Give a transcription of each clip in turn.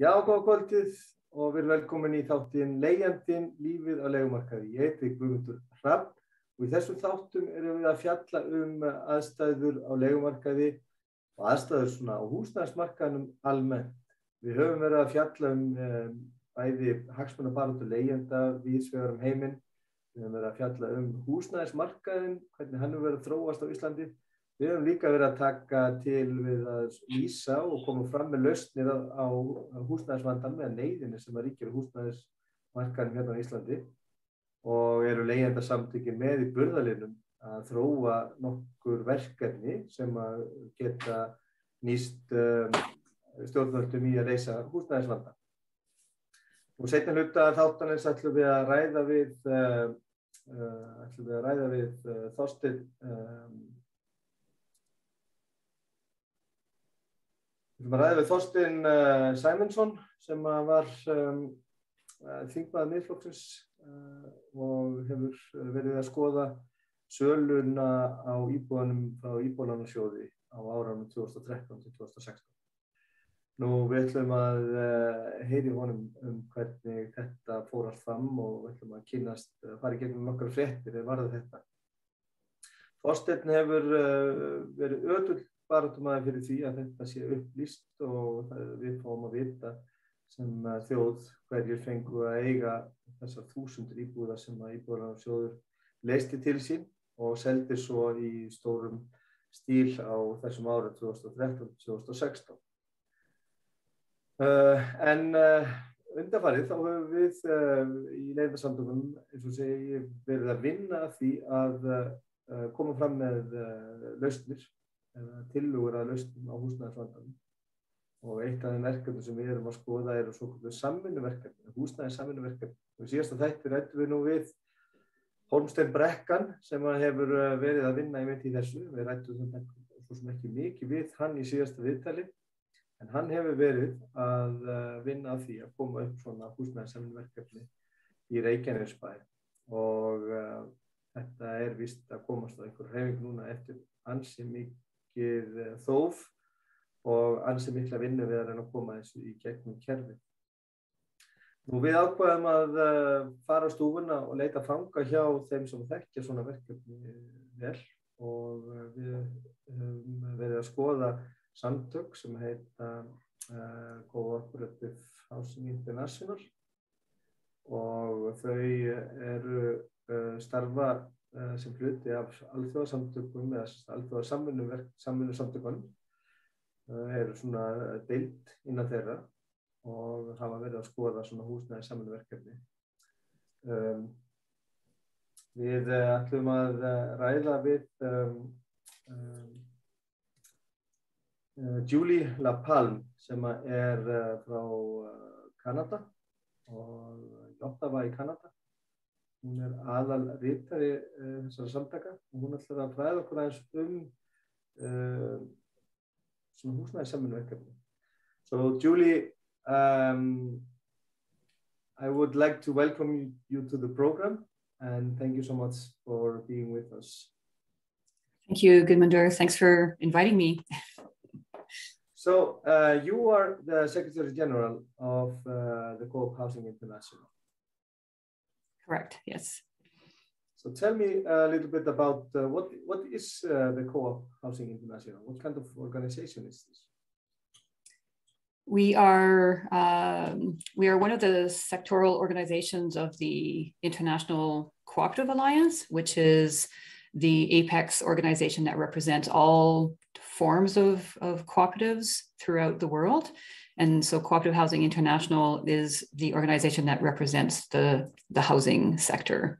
Já, góða kvöldið og við erum velkomin í þáttinn Leigjandinn, lífið á leigumarkaði. Ég heiti Guðmundur Hrafn og í þessum þáttum erum við að fjalla aðstæður á leigumarkaði og aðstæður svona á húsnæðismarkaðnum almennt. Við höfum verið að fjalla bæði hagsmunabaráttu leigjenda víðs vegar heiminn. Við höfum verið að fjalla húsnæðismarkaðinn, hvernig hann hefur verið að þróast á Íslandi. Við höfum líka verið að taka til við að lýsa og koma fram með lausnir á húsnæðisvandanum eða neyðinni sem ríkir á húsnæðismarkaðnum hérna á Íslandi og eru leigjendasamtökin með í burðarliðnum að þróa nokkur verkefni sem að geta nýst stjórnvöldum í að leysa húsnæðisvandann. Og seinni hluta þáttarins ætlum við að ræða við Þorstein Þorstein Sæmundsson sem var þingmaður Miðflokksins og hefur verið að skoða söluna á íbúðanum frá Íbúðalánasjóði á árunum 2013 til 2016. Nú við ætlum að heyra í honum hvernig þetta fór allt fram og við ætlum að fara í gegnum nokkrar fréttir varðandi þetta. Þorsteinn hefur verið ötull baráttumaður fyrir því að þetta sé upplýst og við fáum að vita sem þjóð hverjir fengu að eiga þessar 1000 íbúða sem að Íbúðalánasjóður leysti til sín og seldi svo í stórum stíl á þessum árum 2013-2016. Undanfarið þá höfum við í leigjendasamtökunum, eins og segi, verið að vinna að því að koma fram með lausnir eða tillögur að lausnum á húsnæðisvandanum. Og eitt af þeim verkefnum sem við erum að skoða eru svokölluð samvinnuverkefni, húsnæðissamvinnufélög. Og síðasta þætti ræddum við nú við Þorstein sem hefur verið að vinna í þessu. Við ræddum þetta svo sem ekki mikið við hann í síðasta viðtali, en hann hefur verið að vinna að því að koma upp svona húsnæðissamvinnuverkefni í Reykjanesbæ. Og þetta víst að komast á einhver hreyfing núna eftir ansi mikið þóf og ansi mikla vinnu við að reyna að koma þessu í gegnum kerfi. Nú við ákváðum að fara á stúfuna og leita fanga hjá þeim sem þekkja svona verkefni vel og við höfum verið að skoða samtök sem heita Cooperative Housing International og þau starfa sem hluti af alþjóðasamtökum eða alþjóðasamvinnusamtökunum eru svona deild innan þeirra og hafa verið að skoða svona húsnæðissamvinnuverkefni. Við ætlum að ræða við Julie LaPalme sem frá Kanada og Ottawa í Kanada. Hún aðalritari þessara samtaka og hún ætlar að fræða okkur aðeins svona húsnæðissamvinnuverkefni. So Julie, I would like to welcome you to the program and thank you so much for being with us. Thank you, Gudmundur. Thanks for inviting me. So you are the Secretary General of the Cooperative Housing International. Correct, yes. So tell me a little bit about what is the Cooperative Housing International? What kind of organization is this? We are one of the sectoral organizations of the International Cooperative Alliance, which is the apex organization that represents all forms of cooperatives throughout the world. And so Cooperative Housing International is the organization that represents the housing sector.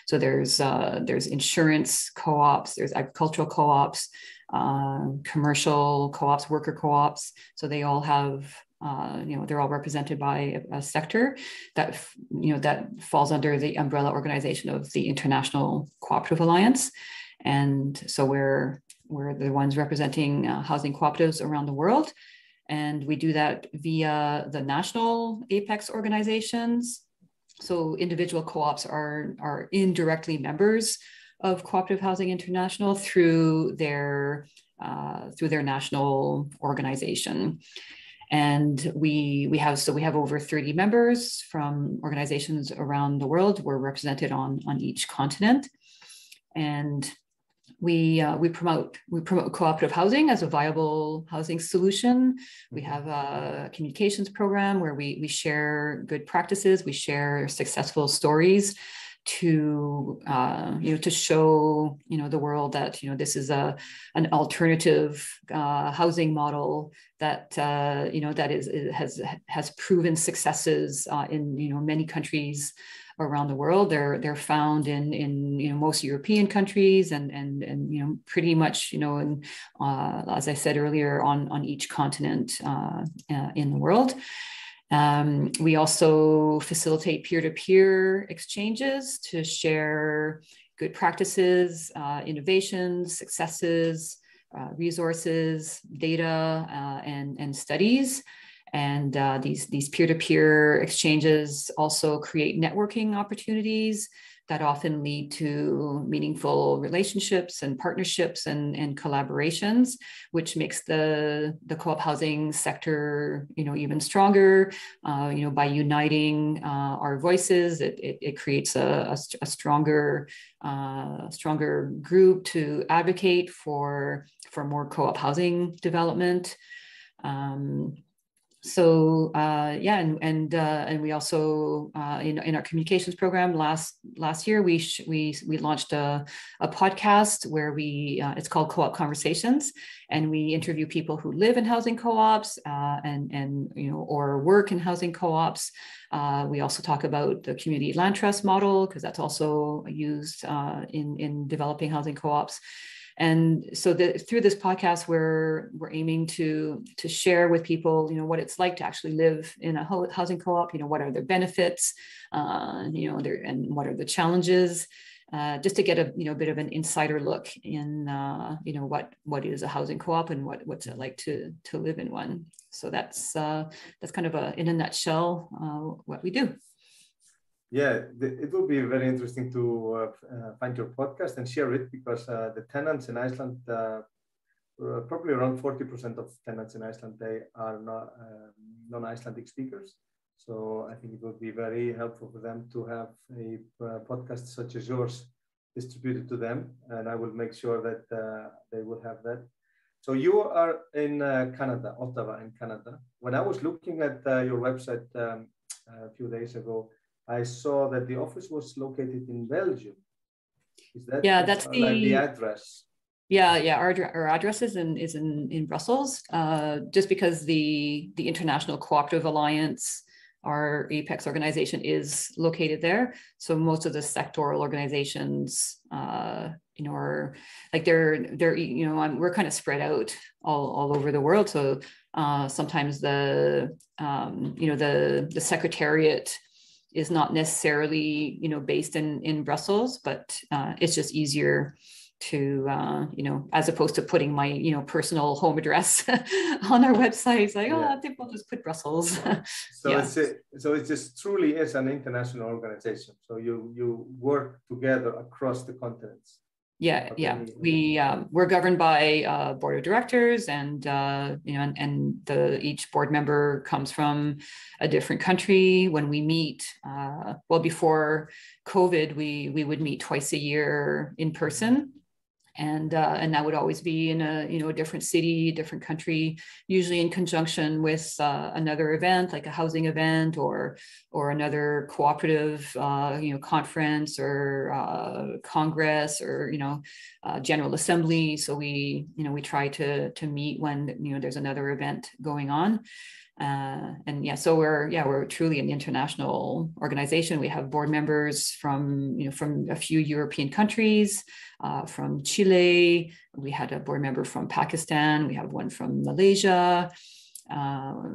So there's insurance co-ops, there's agricultural co-ops, commercial co-ops, worker co-ops. So they all have, they're all represented by a sector that, that falls under the umbrella organization of the International Cooperative Alliance. And so we're the ones representing housing cooperatives around the world. And we do that via the national apex organizations. So individual co-ops are indirectly members of Cooperative Housing International through their national organization. And we have over 30 members from organizations around the world. We're represented on each continent. And we promote cooperative housing as a viable housing solution. We have a communications program where we share good practices, we share successful stories to show the world that this is an alternative housing model that has proven successes in many countries around the world. They're found in most European countries and pretty much as I said earlier, on each continent in the world. We also facilitate peer-to-peer exchanges to share good practices, innovations, successes, resources, data, and studies. And these peer-to-peer exchanges also create networking opportunities that often lead to meaningful relationships and partnerships and collaborations, which makes the co-op housing sector even stronger. By uniting our voices, it creates a stronger group to advocate for more co-op housing development. And we also in our communications program last year we launched a podcast where it's called Co-op Conversations, and we interview people who live in housing co-ops or work in housing co-ops. We also talk about the community land trust model, because that's also used in developing housing co-ops. And so through this podcast, we're aiming to share with people, what it's like to actually live in a housing co-op. What are their benefits, and what are the challenges, just to get a bit of an insider look in what is a housing co-op and what's it like to live in one. So that's kind of in a nutshell what we do. Yeah, it will be very interesting to find your podcast and share it, because the tenants in Iceland, probably around 40% of tenants in Iceland, they are not non-Icelandic speakers. So I think it would be very helpful for them to have a podcast such as yours distributed to them, and I will make sure that they will have that. So you are in Canada, Ottawa in Canada. When I was looking at your website a few days ago, I saw that the office was located in Belgium. Is that that's the address? Yeah. Our address is in Brussels, just because the International Cooperative Alliance, our Apex organization, is located there. So most of the sectoral organizations, are like we're kind of spread out all over the world. So sometimes the secretariat is not necessarily, based in Brussels, but it's just easier to, as opposed to putting my, personal home address on our website. It's like, I think we'll just put Brussels. So it just truly is an international organization. So you work together across the continents. Yeah. We're governed by a board of directors, and each board member comes from a different country. When we meet, before COVID, we would meet twice a year in person. And that would always be in a different city, different country, usually in conjunction with another event, like a housing event or another cooperative conference or congress or general assembly. So we try to meet when there's another event going on. So we're truly an international organization. We have board members from a few European countries, from Chile. We had a board member from Pakistan. We have one from Malaysia,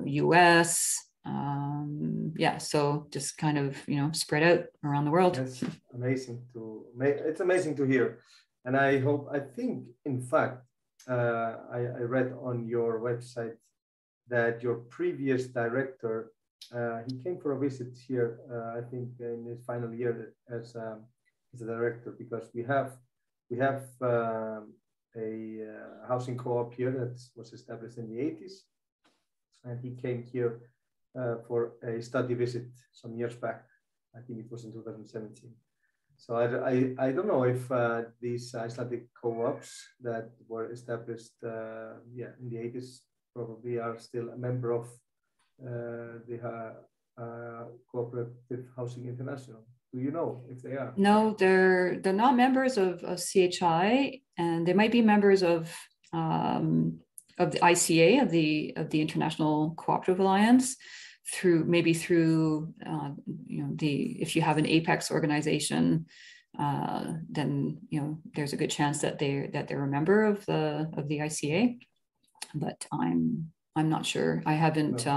US. So just kind of spread out around the world. It's amazing to hear, and I think in fact I read on your website that your previous director, he came for a visit here, I think in his final year as a director, because we have a housing co-op here that was established in the 80s. and he came here for a study visit some years back. I think it was in 2017. So I don't know if these Icelandic co-ops that were established in the 80s probably are still a member of the Cooperative Housing International. Do you know if they are? No, they're not members of CHI, and they might be members of the ICA, of the International Cooperative Alliance, through if you have an apex organization, then there's a good chance that they're a member of the ICA, but I'm not sure. I haven't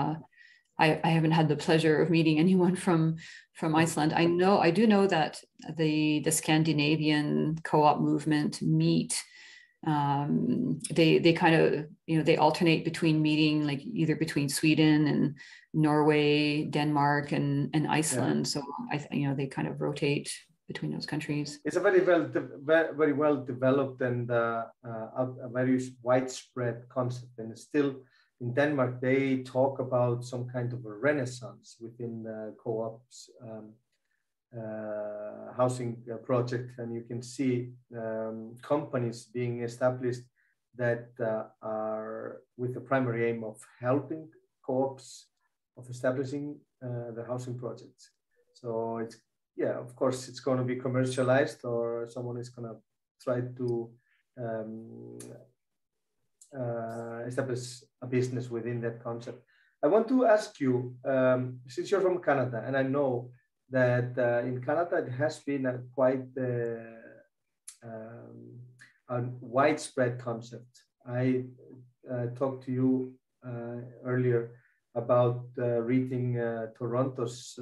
I haven't had the pleasure of meeting anyone from Iceland. I do know that the Scandinavian co-op movement meet. They kind of they alternate between meeting, like either between Sweden and Norway, Denmark, and Iceland. So they kind of rotate between those countries. It's a very well developed and a very widespread concept, and still in Denmark they talk about some kind of a renaissance within co-ops housing project, and you can see companies being established that are with the primary aim of helping co-ops of establishing the housing projects. So it's of course it's going to be commercialized, or someone is going to try to establish a business within that concept. I want to ask you, since you're from Canada, and I know that in Canada it has been a quite a widespread concept. I talked to you earlier about reading Toronto's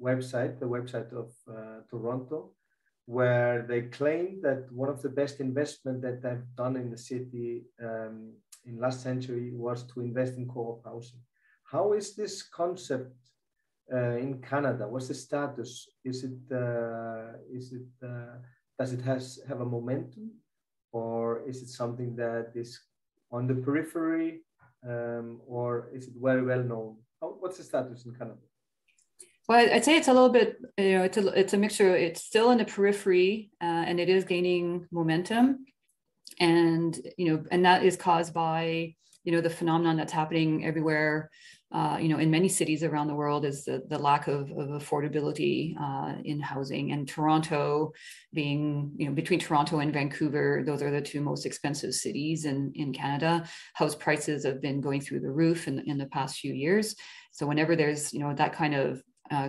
website, the website of Toronto, where they claim that one of the best investment that they've done in the city in last century was to invest in co-op housing. How is this concept in Canada? What's the status? Does it have a momentum, or is it something that is on the periphery, or is it very well known? What's the status in Canada? Well, I'd say it's a little bit, it's a mixture. It's still in the periphery, and it is gaining momentum, and and that is caused by the phenomenon that's happening everywhere. In many cities around the world is the lack of affordability in housing, and Toronto being, between Toronto and Vancouver, those are the two most expensive cities in Canada. House prices have been going through the roof in the past few years. So whenever there's, that kind of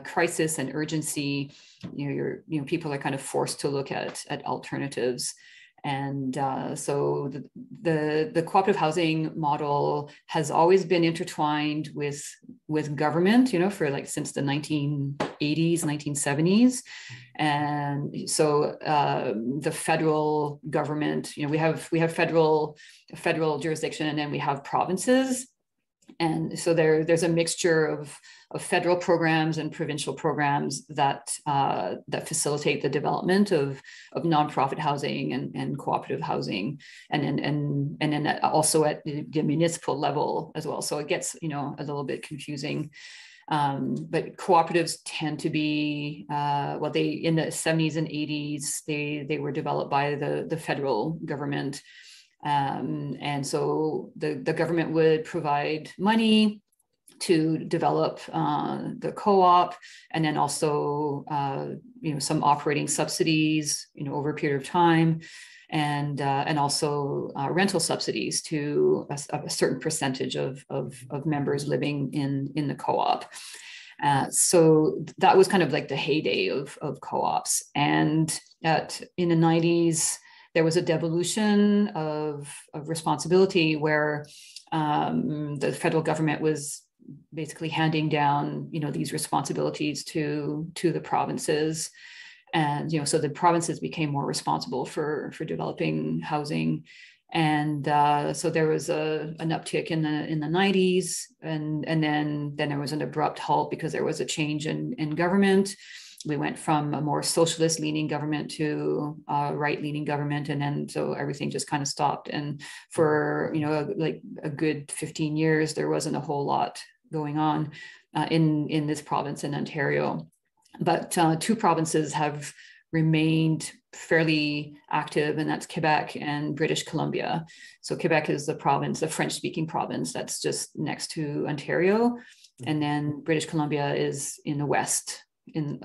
crisis and urgency, people are kind of forced to look at alternatives. And so the cooperative housing model has always been intertwined with government, for since the 1980s, 1970s. And so the federal government, we have federal jurisdiction, and then we have provinces. And so there's a mixture of federal programs and provincial programs that facilitate the development of nonprofit housing and cooperative housing, and then also at the municipal level as well. So it gets a little bit confusing. But cooperatives tend to be they in the 70s and 80s they were developed by the federal government. And so the government would provide money to develop the co-op, and then also some operating subsidies over a period of time, and also rental subsidies to a certain percentage of members living in the co-op. So that was kind of like the heyday of co-ops. And in the 90s, there was a devolution of responsibility where the federal government was basically handing down, these responsibilities to the provinces. And, so the provinces became more responsible for developing housing. And so there was an uptick in the 90s, and then there was an abrupt halt because there was a change in government. we went from a more socialist leaning government to a right leaning government. And then so everything just kind of stopped. And for, like a good 15 years, there wasn't a whole lot going on in this province in Ontario. But two provinces have remained fairly active, and that's Quebec and British Columbia. So Quebec is the province, the French-speaking province that's just next to Ontario. And then British Columbia is in the west, in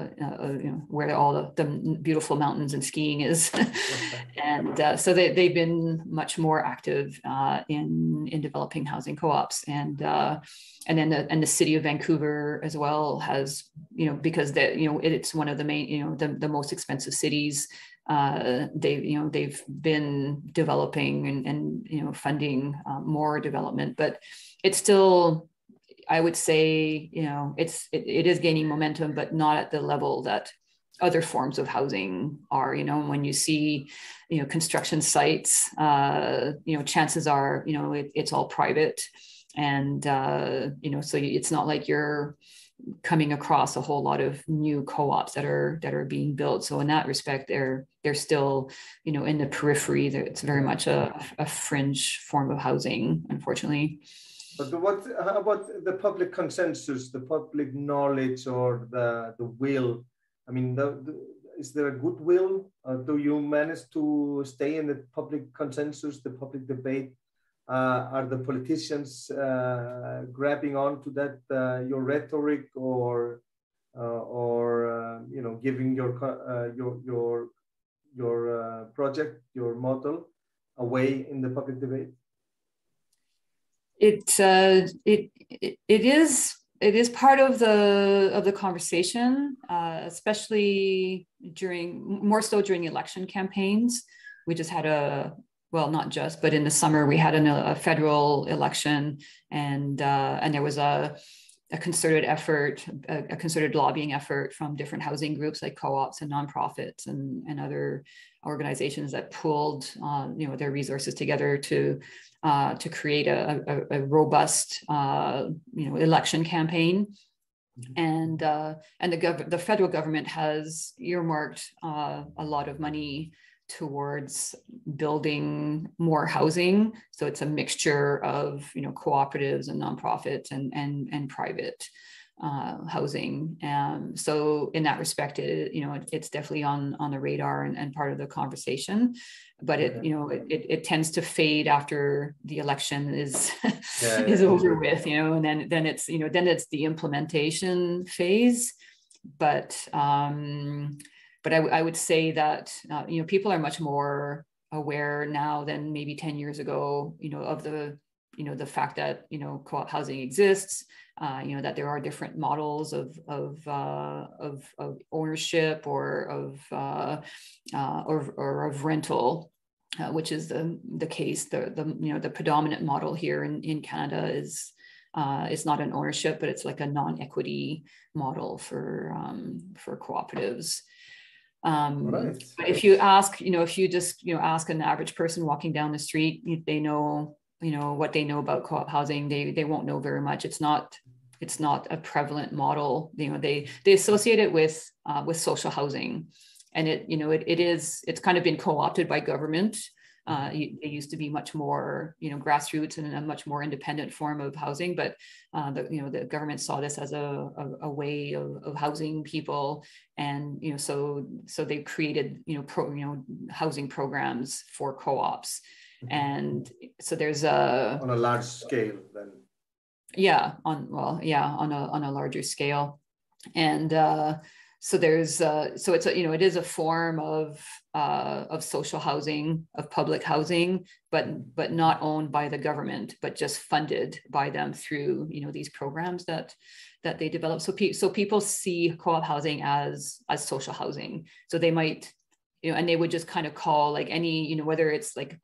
where all the beautiful mountains and skiing is. And so they've been much more active in developing housing co-ops. And then the city of Vancouver as well has, because it's one of the main, the most expensive cities. They've been developing and funding more development, but it's still, I would say, it is gaining momentum, but not at the level that other forms of housing are. When you see, construction sites, chances are, it's all private, and so it's not like you're coming across a whole lot of new co-ops that are being built. So in that respect, they're still, in the periphery. It's very much a fringe form of housing, unfortunately. But how about the public consensus, the public knowledge, or the will? I mean, is there a good will? Do you manage to stay in the public consensus, the public debate? Are the politicians grabbing onto that, your rhetoric, or giving your project, your model away in the public debate? It is part of the conversation, especially more so during election campaigns. We just had not just, but in the summer we had a federal election, and there was a concerted effort, a concerted lobbying effort from different housing groups like co-ops and nonprofits and other organizations that pooled their resources together to create a robust election campaign. And the federal government has earmarked a lot of money towards building more housing. So it's a mixture of cooperatives and nonprofits and private housing. So in that respect, it's definitely on the radar and part of the conversation. But it tends to fade after the election is over with, and then it's the implementation phase. But I would say that people are much more aware now than maybe 10 years ago, of the fact that co-op housing exists, that there are different models of ownership or of rental, which is the case. The predominant model here in Canada is not an ownership, but it's like a non-equity model for cooperatives. Right. But if you ask, if you just ask an average person walking down the street, they know what they know about co-op housing. They won't know very much. It's not a prevalent model. They associate it with social housing, and it's kind of been co-opted by government. It used to be much more grassroots and a much more independent form of housing, but the government saw this as a way of housing people, and so they created housing programs for co-ops. And so there's on a large scale then. On a larger scale. And so there's so it's it is a form of social housing, of public housing, but not owned by the government, but just funded by them through these programs that they develop. So people see co-op housing as social housing. So they might and they would just kind of call like any whether it's like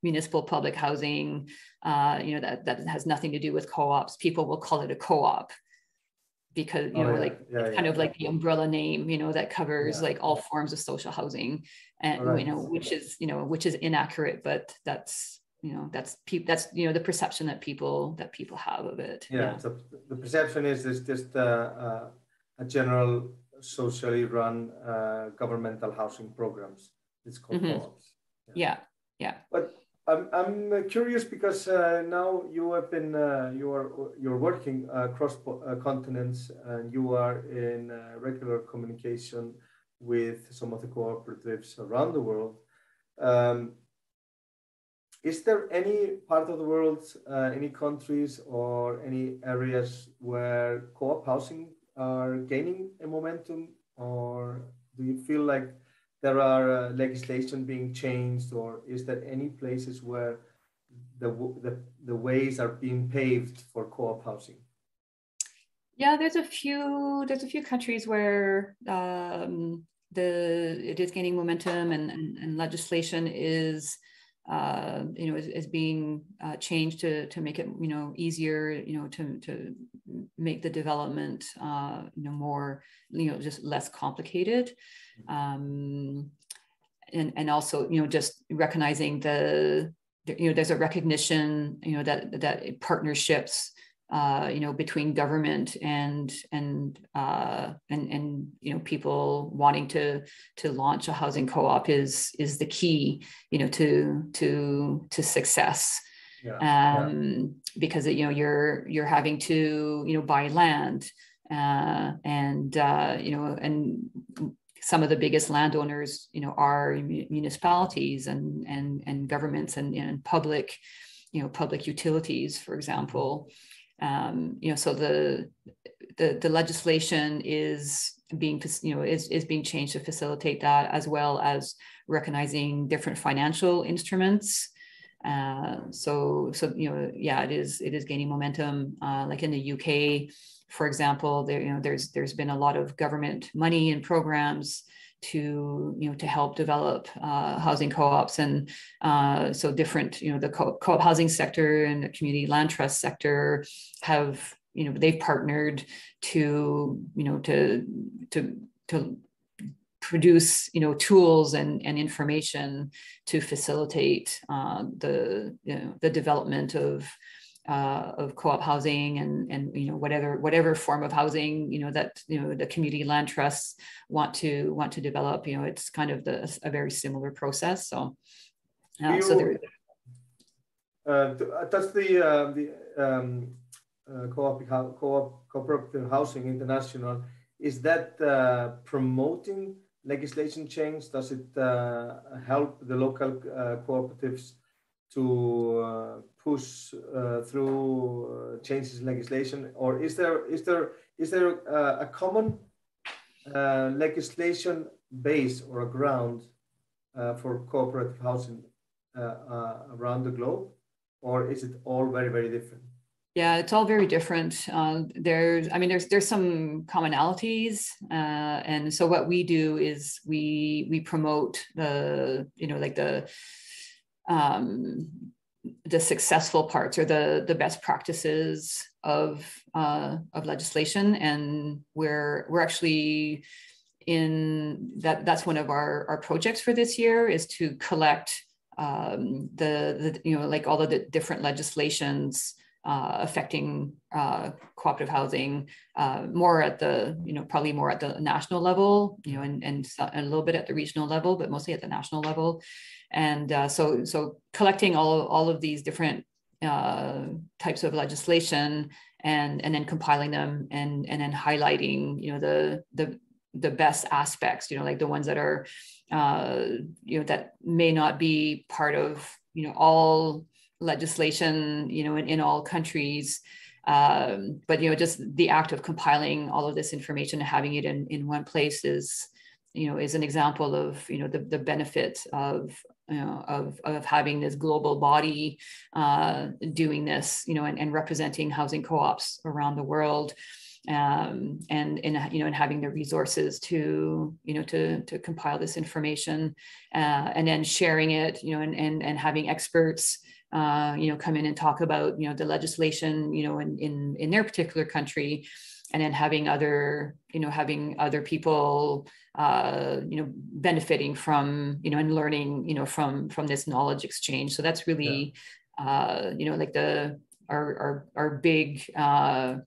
municipal public housing that has nothing to do with co-ops, people will call it a co-op, because kind of like the umbrella name that covers like all forms of social housing, and which is inaccurate, but that's the perception that people have of it. So the perception is just a general socially run governmental housing programs. It's called co-ops. Yeah. But I'm curious because now you have been you're working across continents, and you are in regular communication with some of the cooperatives around the world. Is there any part of the world, any countries or any areas where co-op housing are gaining a momentum, or do you feel like there are legislation being changed, or is there any places where the ways are being paved for co-op housing? Yeah, there's a few countries where it is gaining momentum, and legislation is is being changed to make it easier, to make the development more just less complicated, and also just recognizing there's a recognition that partnerships between government and people wanting to launch a housing co-op is the key to success. Because you're having to buy land, and some of the biggest landowners are municipalities and governments and public utilities, for example. So the legislation is being changed to facilitate that, as well as recognizing different financial instruments. So it is gaining momentum. Like in the UK, for example, there's been a lot of government money and programs to help develop housing co-ops, and so different the co-op housing sector and the community land trust sector have they've partnered to produce tools and information to facilitate the development of co-op housing and whatever form of housing that the community land trusts want to develop. It's kind of a very similar process. So does the Cooperative Housing International, is that promoting legislation change? Does it help the local cooperatives to push through changes in legislation, or is there a common legislation base or a ground for cooperative housing around the globe, or is it all very, very different? Yeah, it's all very different. There's some commonalities, and so what we do is we promote the successful parts, or the best practices of legislation, and we're actually in that's one of our projects for this year, is to collect all of the different legislations affecting cooperative housing, more at probably more at the national level, and a little bit at the regional level, but mostly at the national level. And so collecting all of these different types of legislation and then compiling them and then highlighting the best aspects, like the ones that are that may not be part of all legislation in all countries, but just the act of compiling all of this information and having it in one place is an example of the benefit of having this global body doing this, and representing housing co-ops around the world, and having the resources to compile this information, and then sharing it, and having experts come in and talk about the legislation in their particular country, and then having other people benefiting from and learning from this knowledge exchange. So that's really like our big one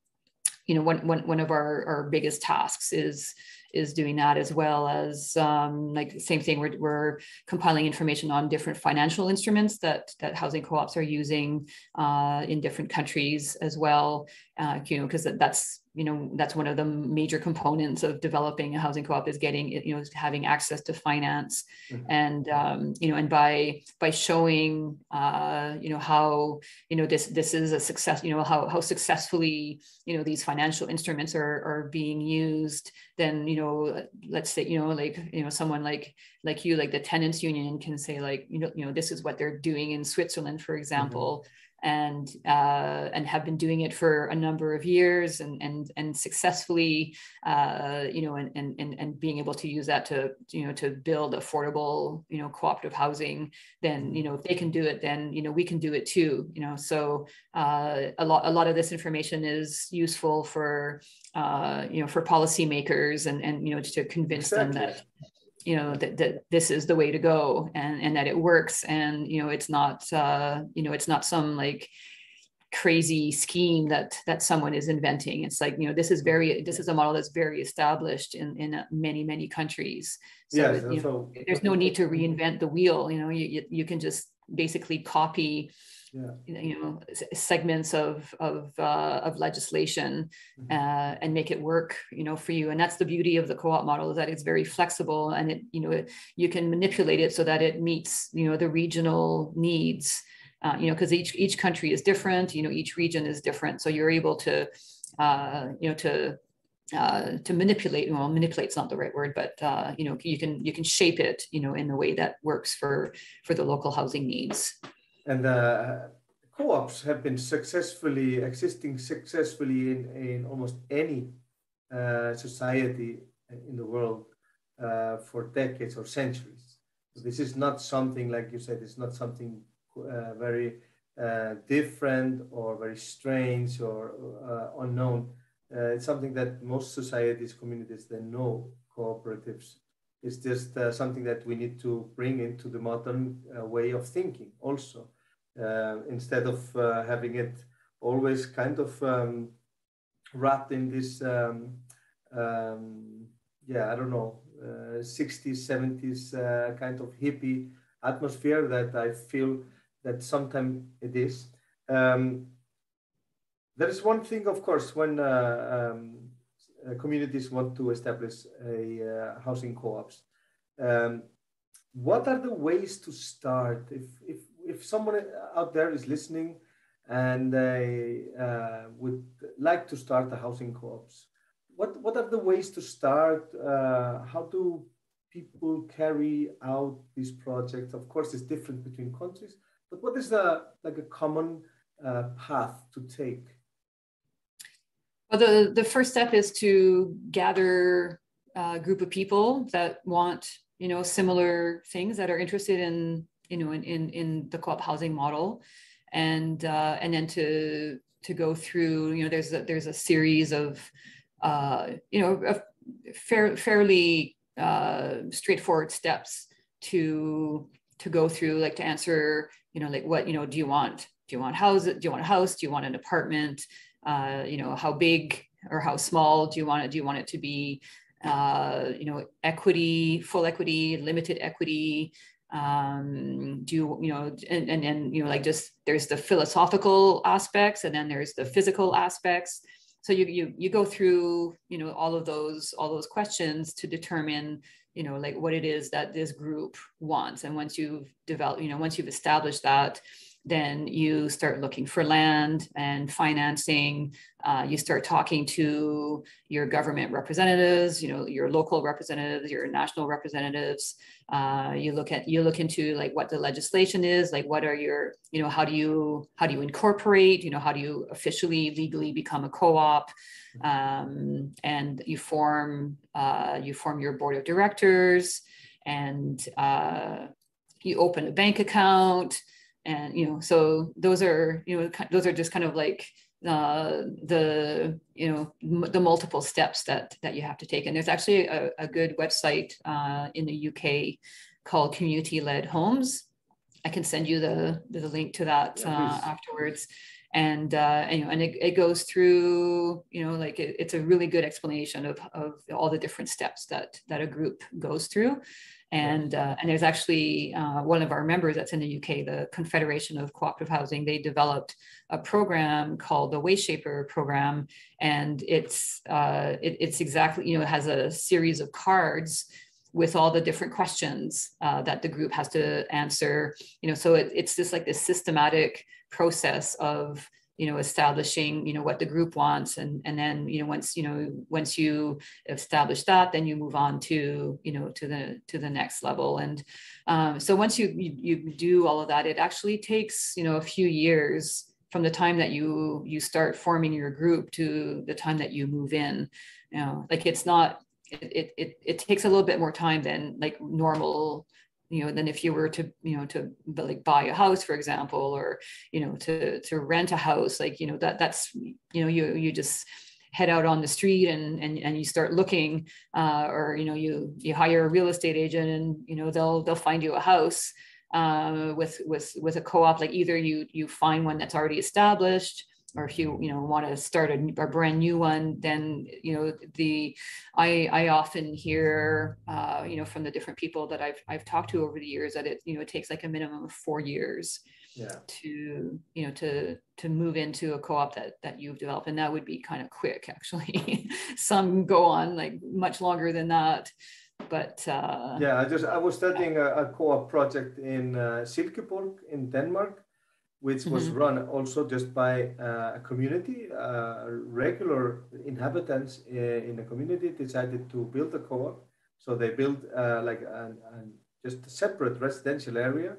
of our biggest tasks is is doing that, as well as like the same thing. We're compiling information on different financial instruments that housing co-ops are using in different countries as well. Because that's one of the major components of developing a housing co-op, is getting, having access to finance. Mm-hmm. And by showing, how, this is a success, how successfully, these financial instruments are being used, then, let's say, someone like you, like the tenants union can say, like, this is what they're doing in Switzerland, for example. Mm-hmm. And have been doing it for a number of years and successfully, and being able to use that to build affordable, cooperative housing. Then, if they can do it, then, we can do it too. So a lot of this information is useful for policymakers and to convince them that, that this is the way to go, and that it works, and it's not some like crazy scheme that someone is inventing. It's like, this is a model that's very established in many countries. So, yes, there's no need to reinvent the wheel. You can just basically copy, segments of legislation and make it work, for you. And that's the beauty of the co-op model, is that it's very flexible, and it, you can manipulate it so that it meets, the regional needs, because each country is different, each region is different. So you're able to, to manipulate. Well, manipulate's not the right word, but you can shape it, in the way that works for the local housing needs. And co-ops have been existing successfully in almost any society in the world for decades or centuries. So this is not something, like you said, it's not something very different or very strange or unknown. It's something that most societies, communities, they know cooperatives. It's just something that we need to bring into the modern way of thinking also, instead of having it always kind of wrapped in this, 60s, 70s kind of hippie atmosphere that I feel that sometimes it is. There is one thing, of course, when communities want to establish a housing co-ops. What are the ways to start? If someone out there is listening and they would like to start a housing co-ops, what are the ways to start? How do people carry out these projects? Of course, it's different between countries, but what is a common path to take? Well, the first step is to gather a group of people that want, similar things, that are interested in, in the co-op housing model, and then to go through, there's a series of, fairly straightforward steps to go through, like to answer, what, do you want? Do you want a house? Do you want an apartment? How big or how small do you want it? Do you want it to be, equity, full equity, limited equity? Do you, and then, like, just, there's the philosophical aspects, and then there's the physical aspects. So you go through, all of those questions to determine, like what it is that this group wants. And once you've developed, once you've established that, then you start looking for land and financing. You start talking to your government representatives, your local representatives, your national representatives. You look into like what the legislation is, like what are your, how do you incorporate, how do you officially legally become a co-op, and you form your board of directors, and you open a bank account. And, so those are just kind of like the multiple steps that you have to take. And there's actually a good website in the UK called Community Led Homes. I can send you the link to that afterwards. And it goes through, like it's a really good explanation of all the different steps that a group goes through. And there's actually one of our members that's in the UK, the Confederation of Cooperative Housing, they developed a program called the Wayshaper program. And it's exactly, it has a series of cards with all the different questions that the group has to answer, so it's just like this systematic process of, establishing, what the group wants. And then, once you establish that, then you move on to, to the next level. And so once you do all of that, it actually takes, a few years from the time that you start forming your group to the time that you move in. Like it's not, it takes a little bit more time than like normal, than if you were to, to like buy a house, for example, or, to rent a house, like, that's, you just head out on the street and you start looking, or, you hire a real estate agent and, they'll find you a house with a co-op. Like either you find one that's already established, or if you want to start a brand new one, then I often hear from the different people that I've talked to over the years that it takes like a minimum of 4 years to move into a co-op that you've developed, and that would be kind of quick actually. Some go on like much longer than that, but I was studying a co-op project in Silkeborg in Denmark, which was run also just by a community. Regular inhabitants in the community decided to build a co-op. So they built just a separate residential area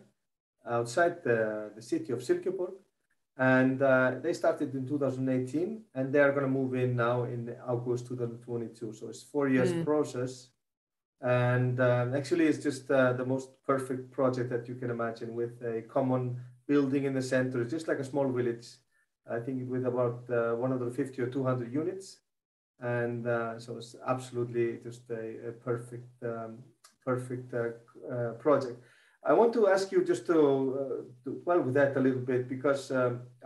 outside the city of Silkeborg. And they started in 2018, and they are going to move in now in August 2022. So it's 4 years process. And actually, it's just the most perfect project that you can imagine, with a common building in the center. It's just like a small village, I think, with about 150 or 200 units. And so it's absolutely just a perfect project. I want to ask you just to dwell with that a little bit, because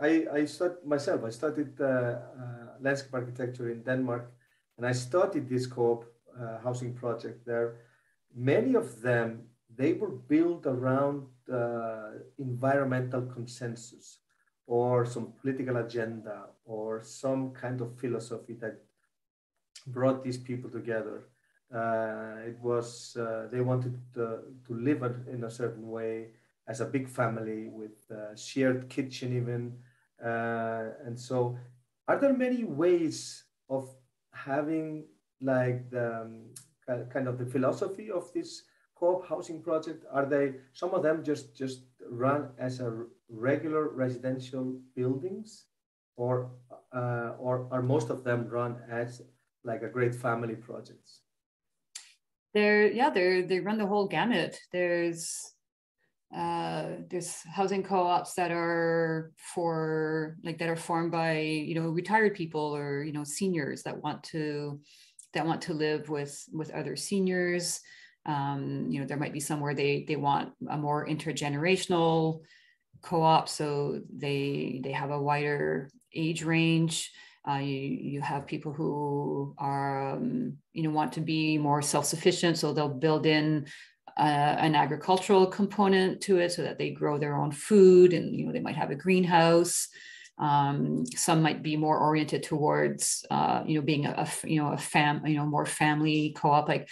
I studied landscape architecture in Denmark, and I started this co-op housing project there. Many of them, they were built around environmental consensus, or some political agenda, or some kind of philosophy that brought these people together. It was, they wanted to live in a certain way as a big family with shared kitchen even. And so are there many ways of having like the kind of the philosophy of this co-op housing project? Are they, some of them just run as a regular residential buildings, or are most of them run as like a great family projects? They run the whole gamut. There's housing co-ops that are formed by retired people, or seniors that want to live with other seniors. There might be some where they want a more intergenerational co-op, so they have a wider age range. You have people who are want to be more self-sufficient, so they'll build in an agricultural component to it so that they grow their own food, and they might have a greenhouse. Some might be more oriented towards being a more family co-op. Like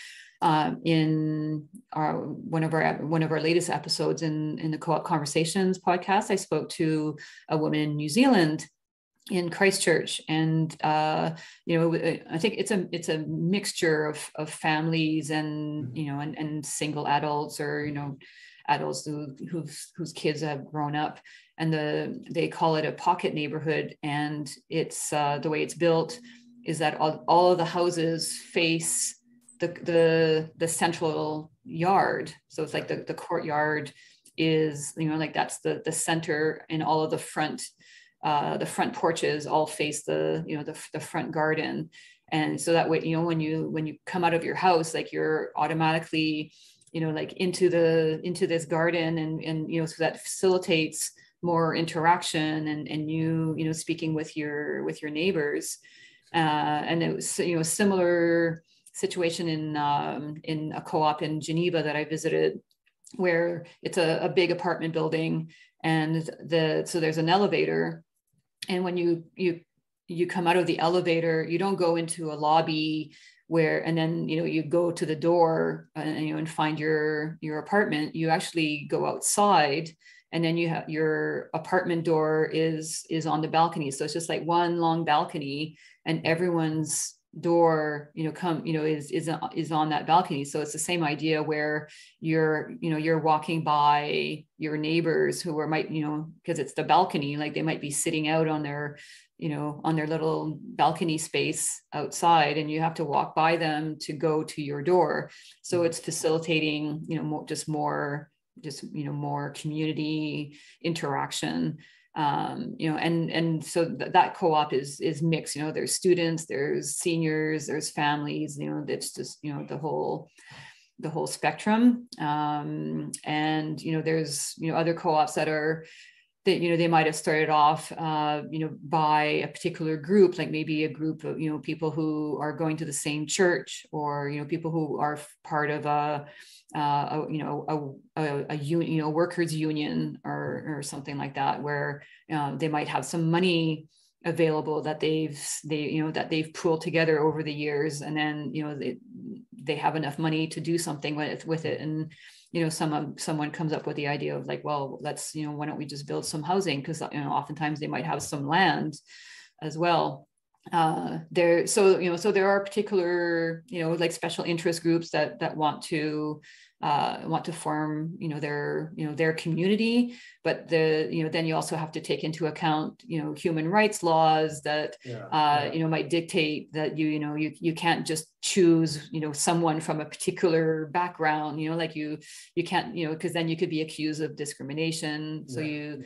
in one of our latest episodes in the Co-op Conversations podcast, I spoke to a woman in New Zealand, in Christchurch, and I think it's a mixture of families and and single adults, or adults whose kids have grown up, and they call it a pocket neighborhood. And it's the way it's built is that all of the houses face the central yard. So it's like the courtyard is that's the center, and all of the front porches all face the front garden. And so that way, when you come out of your house, like you're automatically, like into this garden, and so that facilitates more interaction and you speaking with your neighbors. And it was, a similar situation in a co-op in Geneva that I visited, where it's a big apartment building, and so there's an elevator, and when you come out of the elevator, you don't go into a lobby and then you go to the door and find your apartment. You actually go outside, and then you have your apartment door is on the balcony. So it's just like one long balcony, and everyone's door is on that balcony. So it's the same idea where you're walking by your neighbors who might because it's the balcony, like they might be sitting out on their little balcony space outside, and you have to walk by them to go to your door. So it's facilitating more community interaction. And so that co-op is mixed. There's students, there's seniors, there's families. It's just the whole spectrum. And there's other co-ops that they might have started off by a particular group, like maybe a group of people who are going to the same church, or people who are part of a workers union or something like that, where they might have some money available that they've pooled together over the years, and then they have enough money to do something with it. And someone comes up with the idea of like, well, let's why don't we just build some housing, because oftentimes they might have some land as well. So there are particular like special interest groups that want to form their community, but then you also have to take into account human rights laws that might dictate that you can't just choose someone from a particular background, like you can't because then you could be accused of discrimination. So you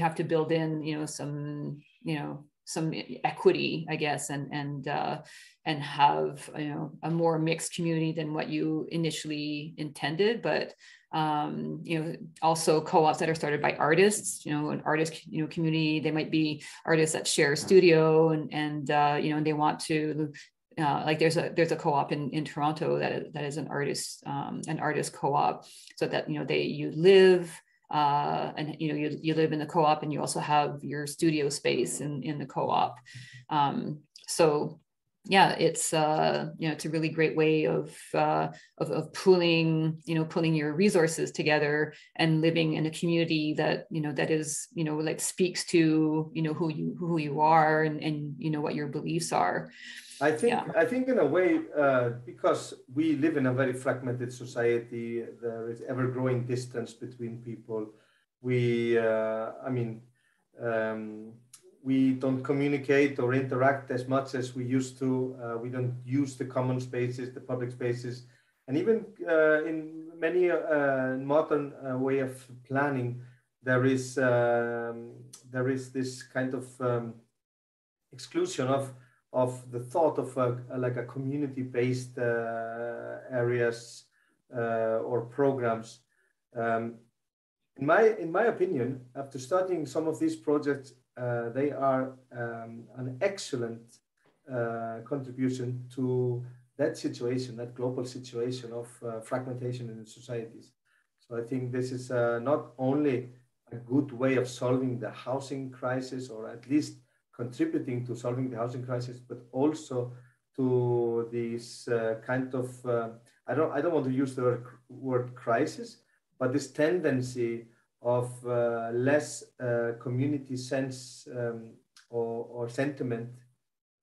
have to build in some equity, I guess, and have a more mixed community than what you initially intended. But also co-ops that are started by artists, an artist community. They might be artists that share a studio, and they want to like there's a co-op in Toronto that is an artist co-op, so that you live. And you live in the co-op, and you also have your studio space in the co-op. So yeah, it's it's a really great way of pooling your resources together and living in a community that that is like speaks to who you are and what your beliefs are. I think in a way, because we live in a very fragmented society, there is ever-growing distance between people. We don't communicate or interact as much as we used to. We don't use the common spaces, the public spaces, and even in many modern way of planning, there is this kind of exclusion of the thought of like a community-based areas or programs. In my opinion, after studying some of these projects, they are an excellent contribution to that situation, that global situation of fragmentation in the societies. So I think this is not only a good way of solving the housing crisis, or at least contributing to solving the housing crisis, but also to this kind of I don't want to use the word crisis, but this tendency of less community sense or sentiment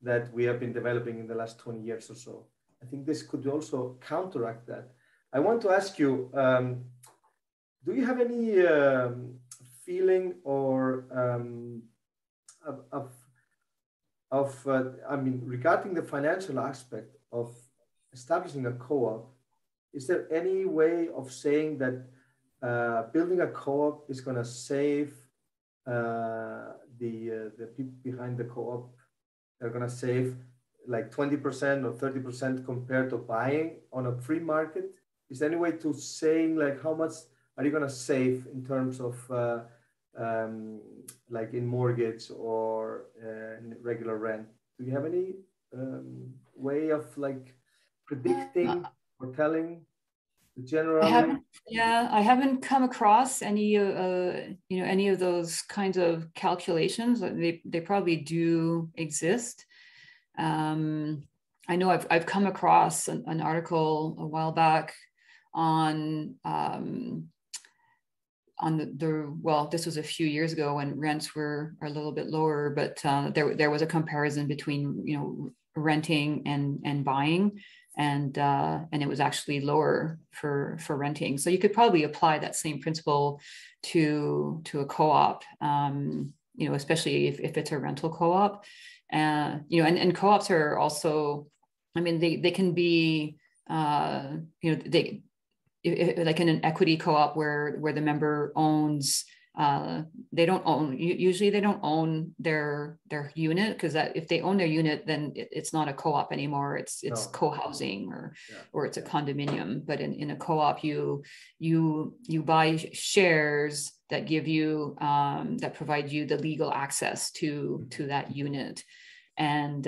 that we have been developing in the last 20 years or so. I think this could also counteract that. I want to ask you, do you have any feeling or regarding the financial aspect of establishing a co-op? Is there any way of saying that building a co-op is going to save the people behind the co-op? They're going to save like 20% or 30% compared to buying on a free market? Is there any way to saying like how much are you going to save in terms of like in mortgage or in regular rent? Do you have any way of like predicting or telling the general? I haven't come across any any of those kinds of calculations. They probably do exist. I know I've come across an article a while back on this was a few years ago when rents were a little bit lower, but there was a comparison between renting and buying, and it was actually lower for renting. So you could probably apply that same principle to a co-op, especially if it's a rental co-op. And co-ops are also, I mean, they can be, like in an equity co-op where the member owns, usually they don't own their unit, because if they own their unit, then it's not a co-op anymore. It's co-housing or it's a condominium. But in a co-op, you buy shares that give you, that provide you the legal access to that unit. And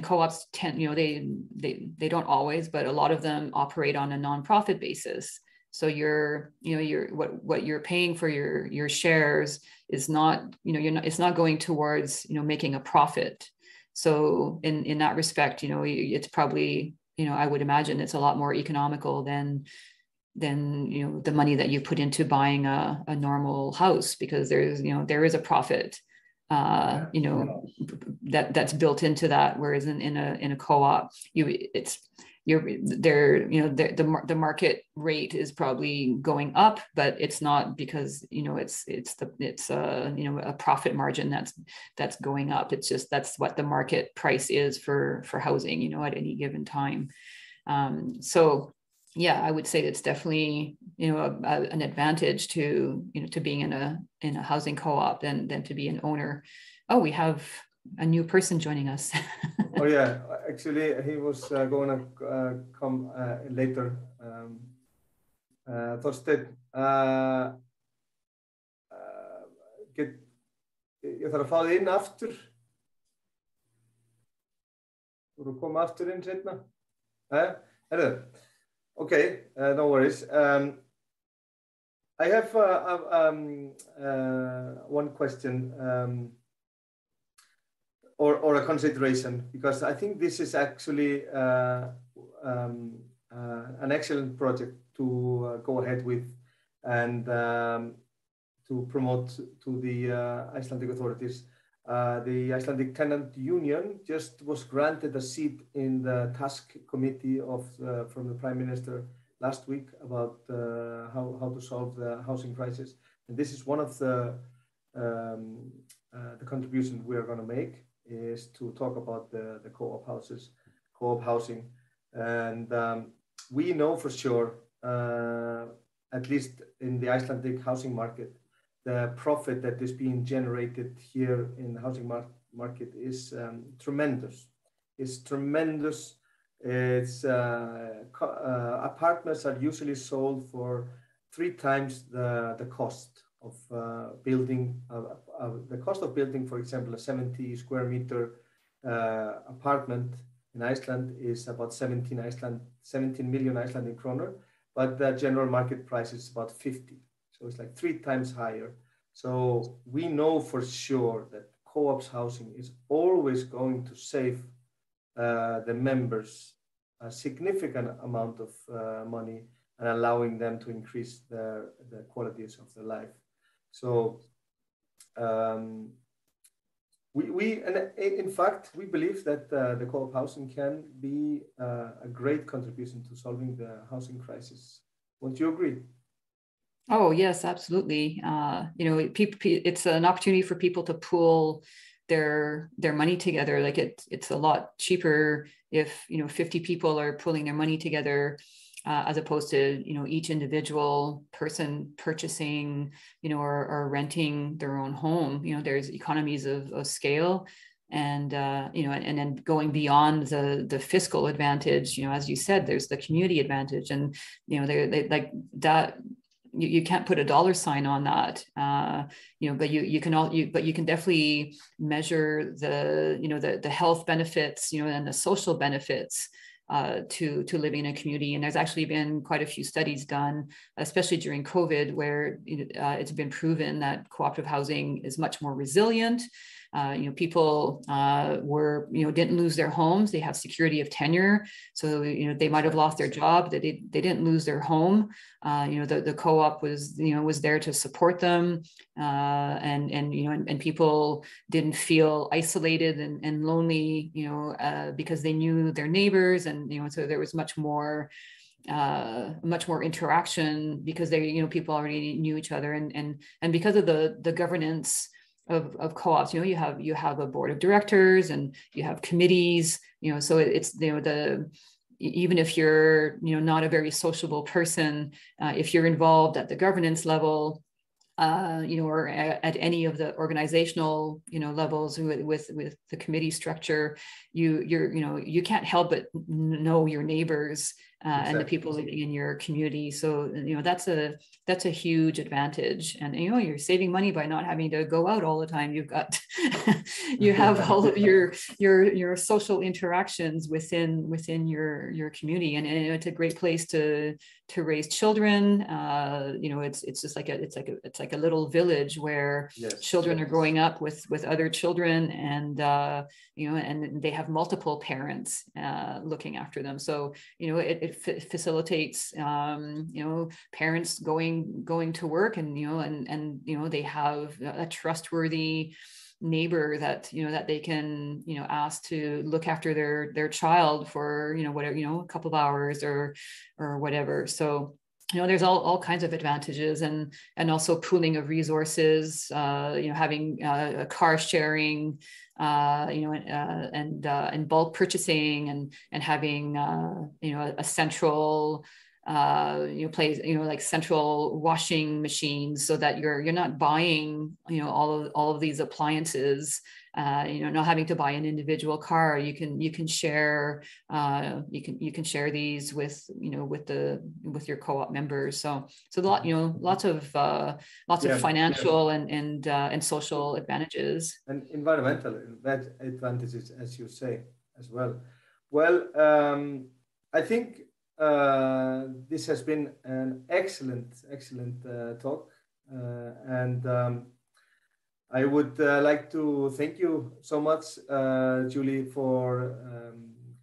co-ops tend, they don't always, but a lot of them operate on a nonprofit basis. So what you're paying for your shares is not, it's not going towards, making a profit. So in that respect, it's probably, I would imagine it's a lot more economical than the money that you put into buying a normal house, because there is a profit that's built into that, whereas in a co-op, the market rate is probably going up, but it's not because it's a profit margin that's going up. It's just that's what the market price is for housing at any given time. So yeah, I would say it's definitely an advantage to being in a housing co-op than to be an owner. Oh, we have a new person joining us. Oh yeah, actually he was going to come later. Þorstein, ég þarf að fá þig inn aftur. Þú eru að koma aftur inn seinna. Okay, no worries. I have one question or a consideration, because I think this is actually an excellent project to go ahead with and to promote to the Icelandic authorities. The Icelandic Tenant Union just was granted a seat in the task committee from the Prime Minister last week about how to solve the housing crisis. And this is one of the contributions we are going to make, is to talk about the co-op housing. And we know for sure, at least in the Icelandic housing market, the profit that is being generated here in the housing market is tremendous. It's tremendous. It's apartments are usually sold for 3 times the cost of building. The cost of building, for example, a 70 square meter apartment in Iceland is about 17 million Icelandic kroner, but the general market price is about 50. So it's like 3 times higher. So we know for sure that co-ops housing is always going to save the members a significant amount of money and allowing them to increase the qualities of their life. So in fact, we believe that the co-op housing can be a great contribution to solving the housing crisis. Won't you agree? Oh, yes, absolutely. It's an opportunity for people to pool their money together. Like it's a lot cheaper if 50 people are pooling their money together, as opposed to each individual person purchasing or renting their own home. There's economies of scale, and and then going beyond the fiscal advantage. As you said, there's the community advantage, and they like that. you can't put a dollar sign on that, but you can definitely measure the health benefits, and the social benefits to living in a community. And there's actually been quite a few studies done, especially during COVID, where it's been proven that cooperative housing is much more resilient. People didn't lose their homes. They have security of tenure. So, they might have lost their job. They didn't lose their home. The co-op was there to support them. And people didn't feel isolated and lonely, because they knew their neighbors. And, so there was much more interaction because people already knew each other. And because of the governance of co-ops, you have a board of directors and you have committees, so it's, even if you're, not a very sociable person, if you're involved at the governance level, or at any of the organizational, levels with the committee structure, you can't help but know your neighbors and the people living in your community. So, that's a huge advantage. And, you're saving money by not having to go out all the time. You've got, you have all of your social interactions within your community. And it's a great place to raise children. It's just like a little village where children are growing up with other children, and and they have multiple parents looking after them. So it facilitates parents going to work, and they have a trustworthy neighbor that that they can ask to look after their child for whatever, a couple of hours or whatever. So there's all kinds of advantages, and also pooling of resources, having a car sharing, and bulk purchasing, and having a central place, like central washing machines, so that you're not buying all of these appliances, not having to buy an individual car. You can share these with your co-op members. So lots of financial and social advantages and environmental advantages, as you say, as well. Well, I think this has been an excellent talk, and I would like to thank you so much, Julie, for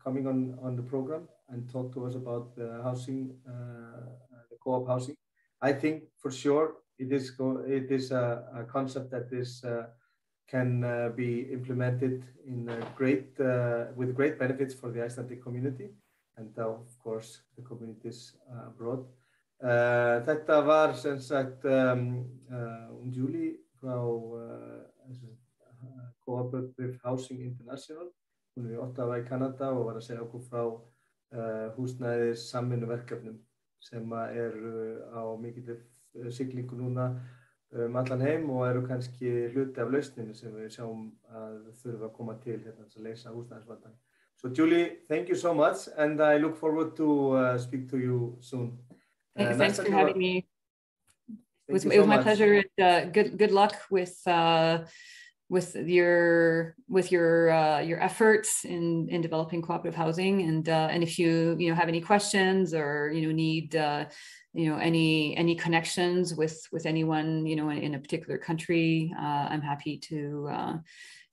coming on the program and talk to us about the housing, the co-op housing. I think for sure it is a concept that can be implemented in with great benefits for the Icelandic community, and of course the communities abroad. Þetta var sem sagt Julie frá Cooperative Housing International. Hún í Ottawa í Kanada og var að segja okkur frá húsnæðissamvinnuverkefnum sem á mikilli siglingu núna allan heim og eru kannski hluti af lausninni sem við sjáum að þurfa að koma til hérna til að leysa húsnæðisvandann. So Julie, thank you so much, and I look forward to speak to you soon. Thanks for having me. It was my pleasure. Good luck with your efforts in developing cooperative housing, and if you have any questions or need any connections with anyone in a particular country, I'm happy to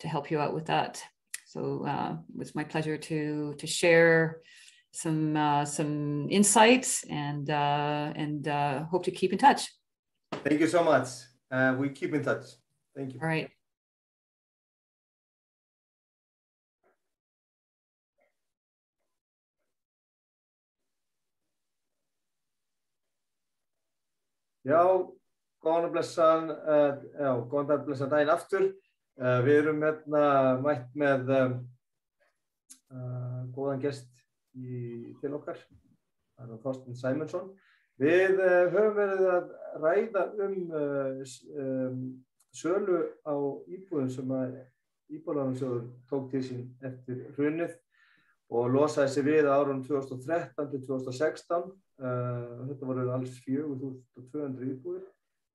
help you out with that. So it was my pleasure to share some insights, and hope to keep in touch. Thank you so much. We keep in touch. Thank you. All right. Já, góðan og blessaðan daginn aftur. Við erum hérna mætt með góðan gest til okkar, það Þorstein Sæmundsson. Við höfum verið að ræða sölu á íbúðum sem Íbúðalánasjóður tók til sín eftir hrunið, og losaði sig við árunum 2013 til 2016. Þetta voru alls 4.200 íbúðir.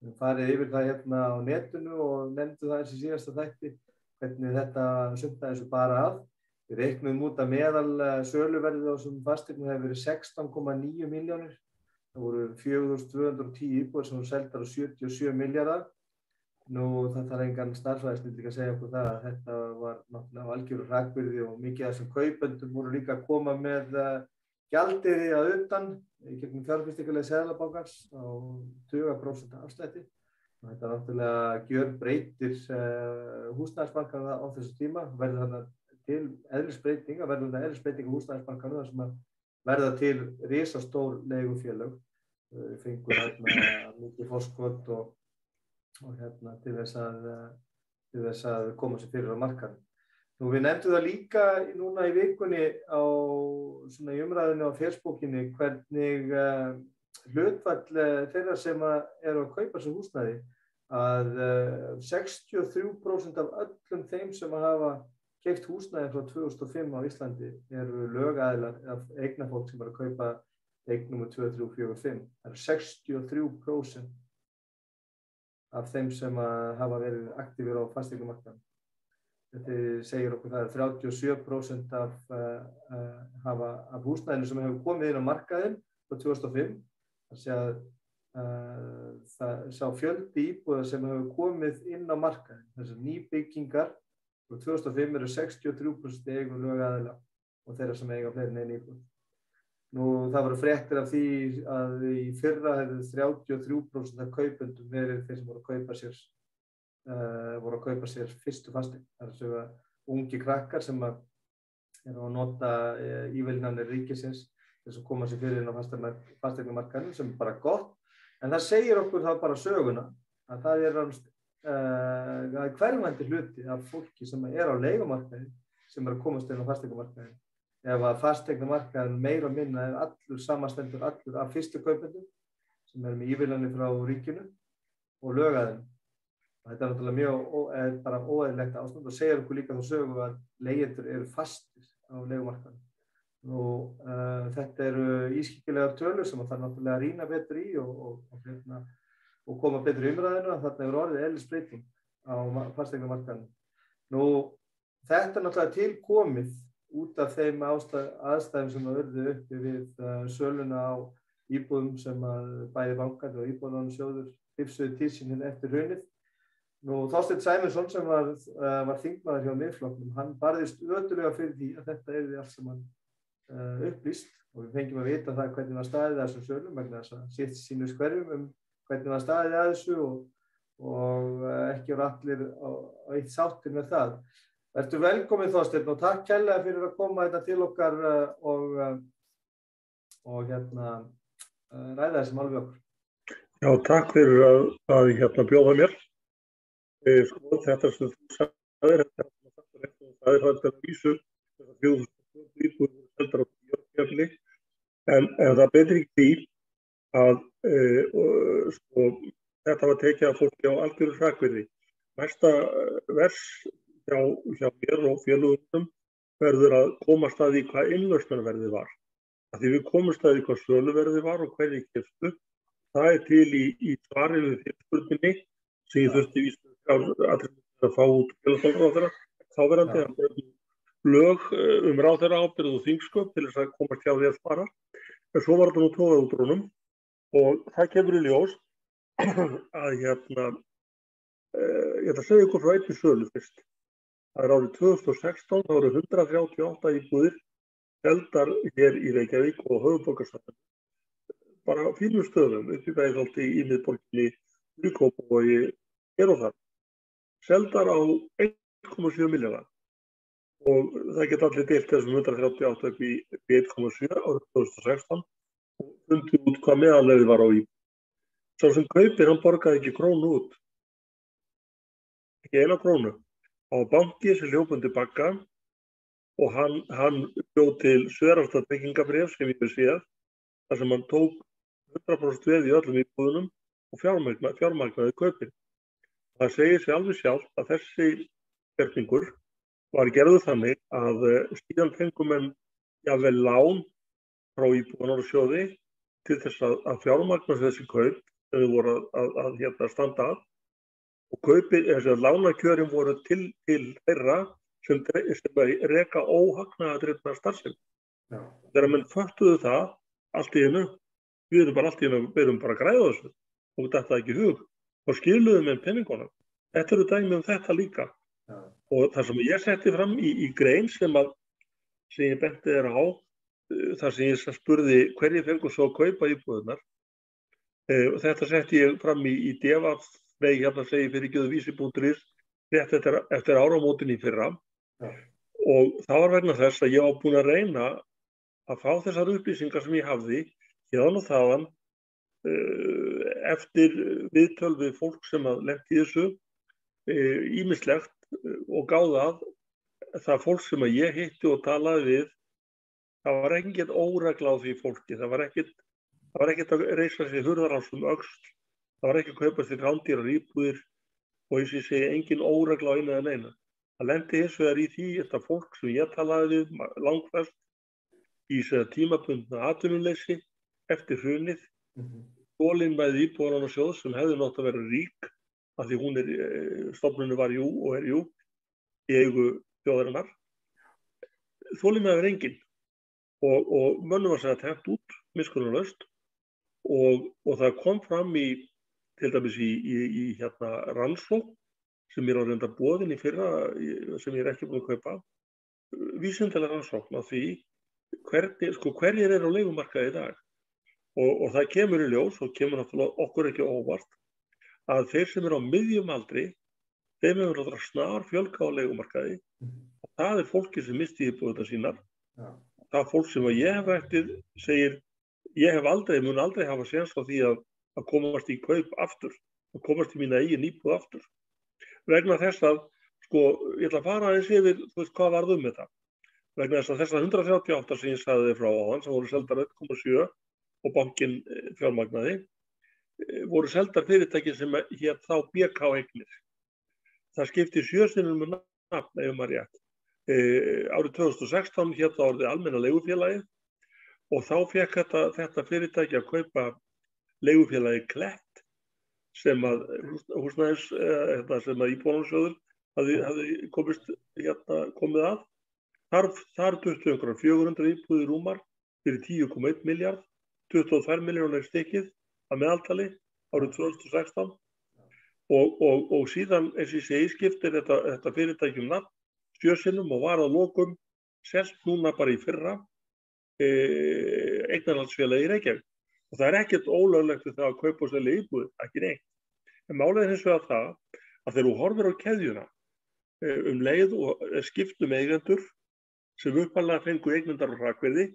Við farið yfir það hérna á netinu og nefndu það í síðasta þætti, hvernig þetta sumtaði þessu bara að. Við reiknuðum út að meðal söluverðið á þessum fasteignum hefur verið 16,9 milljónir. Það voru 4.210 íbúðir sem voru seldar á 77 milljarða. Nú, það þarf engan stærðfræðisnilling að segja okkur það að þetta var náttúrulega algjöru hrakvirði og mikið af þessum kaupendum voru líka að koma með gjaldeyri að utan í gegnum fjárfestingarleið Seðlabankans á 20% afslætti. Þetta náttúrulega gjörbreytir húsnæðismarkaðinn á þessu tíma, verður þarna til eðlisbreytinga, verður þarna eðlisbreytinga á húsnæðismarkaðnum þar sem að verða til risastór leigufélög. Við fengum hérna mikið forskot og hérna til þess að koma sér fyrir á markaðnum. Nú, við nefndum það líka núna í vikunni á svona í umræðinu á Facebookinni hvernig hlutfall þeirra sem eru að kaupa sér húsnæði að 63% af öllum þeim sem hafa keypt húsnæði frá 2005 á Íslandi eru lögaðilar eða eignafólk sem eru að kaupa eign númer 2, 3, 4, 5. Það eru 63% af þeim sem hafa verið aktífir á fasteignamarkaðnum. Þetta segir okkur það 37% af húsnæðinu sem hefur komið inn á markaðinn frá 2005. Það sé að sá fjöldi íbúða sem hefur komið inn á markaðinn. Þessar nýbyggingar frá 2005 eru 63% eigum lögaðila og þeirra sem eiga fleiri en einu íbúð. Nú, það voru fréttir af því að í fyrra hefðu 33% af kaupendum verið þeir sem voru að kaupa sér fyrstu fasteign. Það er að segja ungi krakkar sem eru að nota ívilnanir ríkisins til að koma sér fyrir inn á fasteignamarkaðnum, sem er bara gott. En það segir okkur þá bara söguna að það er hverfandi hluti af fólki sem er á leigumarkaði sem er að komast inn á fasteignamarkaði. Ef að fasteignamarkaðin meira og minna er allur samastendur allur af fyrstu kaupendum sem eru með ívilnanir frá ríkinu og lögaðilum. Þetta er náttúrulega mjög bara óeðlilegt ástand og segir okkur líka þá sögu að leigjendur eru fastir á leigumarkaðinum. Nú, þetta eru ískyggilegar tölur sem það náttúrulega rýna betur í og koma betur í umræðinu. Þarna hefur orðið eðlisbreyting á fasteignamarkaðinum. Nú, þetta er náttúrulega tilkomið út af þeim aðstæðum sem urðu uppi við söluna á íbúðum sem bæði bankar og Íbúðalánasjóður hrifsuðu til sín eftir hrunið. Nú, Þorstein Sæmundsson sem var þingmaður hjá Miðflokknum, hann barðist ötullega fyrir því að þetta yrði allt saman upplýst og við fengjum að vita það hvernig var staðið að þessum sölum vegna þess að sitt sínu skverjum hvernig var staðið að þessu og ekki voru allir á eitt sáttir með það. Vertu velkomin Þorsteinn og takk kærlega fyrir að koma þetta til okkar og ræða þessi mál við okkur. Já, takk fyrir að bjóða mér. Þetta sem þú sagðir, það er að vísu þessar 4.000 íbúðir seldar á tíu en það betri ekki því að þetta var tekið af fólki á algjöru hrakvirði. Næsta vers hjá mér og félögum verður að komast að því hvað innlausnarverðið var. Því við komumst að því hvað söluverðið var og hvernig keyptu. Það er til í svari við fyrirspurninni sem ég þurfti að fá út félagsmálaráðherra. Þáverandi lög ráðherraábyrgð og þingsköp til þess að komast hjá því að svara. En svo var þetta nú togað út úr honum og það kemur í ljós að ég ætla að segja ykkur frá einni sölu fyrst. Það er árið 2016, það voru 138 íbúðir seldar hér í Reykjavík og höfuðborgarsvæðinu. Bara á fínum stöðum, upp í Breiðholti, í miðborginni, í Kópavogi, hér og þar. Seldar á 1,7 milljarða. Og það geta allir deilt þessum 138 upp í 1,7 árið 2016 og fundið út hvað meðalverðið var á íbúð. Sá sem kaupir, hann borgaði ekki krónu út. Ekki eina krónu. Á banki sem hljópundi bakka og hann bjó til sverasta tryggingabréf sem ég séð þar sem hann tók 100% veð í öllum íbúðunum og fjármagnaði kaupin. Það segir sig alveg sjálft að þessi gerningur var gerður þannig að síðan fengu menn jafnvel lán frá Íbúðalánasjóði til þess að fjármagna þessi kaup sem við voru að standa að. Og kaupið, lánakjörin voru til þeirra sem reka óhagnaðardrifna starfsemi. Þegar menn föttuðu það, allt í einu, við erum bara að græða þessu og þetta ekki í hug og skiluðum með penningunum. Þetta eru dæmi þetta líka. Og það sem ég setti fram í grein sem ég benti þér á, þar sem ég spurði hverju fengu svo að kaupa íbúðirnar. Þetta setti ég fram í devaf, segi fyrir vísi.is, rétt eftir áramótin í fyrra. Og það var vegna þess að ég var búin að reyna að fá þessar upplýsingar sem ég hafði héðan og þaðan eftir viðtöl við fólk sem lenti í þessu, ýmislegt og gáði að það fólk sem ég hitti og talaði við, það var ekkert óregla á því fólki, það var ekkert að reisa sér hurðarás öxl, það var ekki að kaupa sér rándýrar íbúðir og eins og ég segi engin óregla á einu eða neina. Það lendi hins vegar í því þetta fólk sem ég talaði við langflest í tímabundna atvinnuleysi eftir hrunið, þolinmæði Íbúðalánasjóðs sem hefði nátt að vera rík af því stofnunin var og er í eigu þjóðarinnar. Þolinmæði var engin og mönnum var segja tæmt út, miskunnarlaust og það kom fram til dæmis í rannsókn sem er á reynda boðin í fyrra sem ég ekki búin að kaupa, vísindalega rannsókn af því hverjir eru á leigumarkaði í dag. Og það kemur í ljós og kemur náttúrulega okkur ekki óvart að þeir sem eru á miðjum aldri, þeim hefur náttúrulega snar fjölga á leigumarkaði og það er fólki sem misti íbúðirnar sínar. Það fólk sem ég hef eftir segir, mun aldrei hafa séns á því að komast í kaup aftur, að komast í mína eigin íbúð aftur. Vegna þess að, ég ætla að fara aðeins yfir, hvað varð þetta? Vegna þess að þessar 138 sem ég sagði frá áðan, sem voru seldar 1,7 og bankinn fjármagnaði, voru seldar fyrirtæki sem hét þá BK eignir. Það skipti 7 sinnum með nafn, ef maður rétt. Árið 2016 hét það orðið almenna leigufélagið og þá fékk þetta fyrirtæki að kaupa leigufélagið Klett sem húsnæðis, sem Íbúðalánasjóður hafði komið að. Þar duttu einhverjar 400 íbúðir rúmar fyrir 10,1 milljarð, 22 milljónir stykkið að meðaltali árið 2016 og síðan, eins og ég segi, skiptir þetta fyrirtæki nafn 7 sinnum og var að lokum selt núna bara í fyrra eignarhaldsfélagi í Reykjavík. Og það er ekkert ólöglegt við það að kaupa og selja íbúðir, ekki neitt. En málið er hins vegar það að þegar þú horfir á keðjuna leið og skipt eigendur sem upphaflega fengu eignendar og hrakvirði,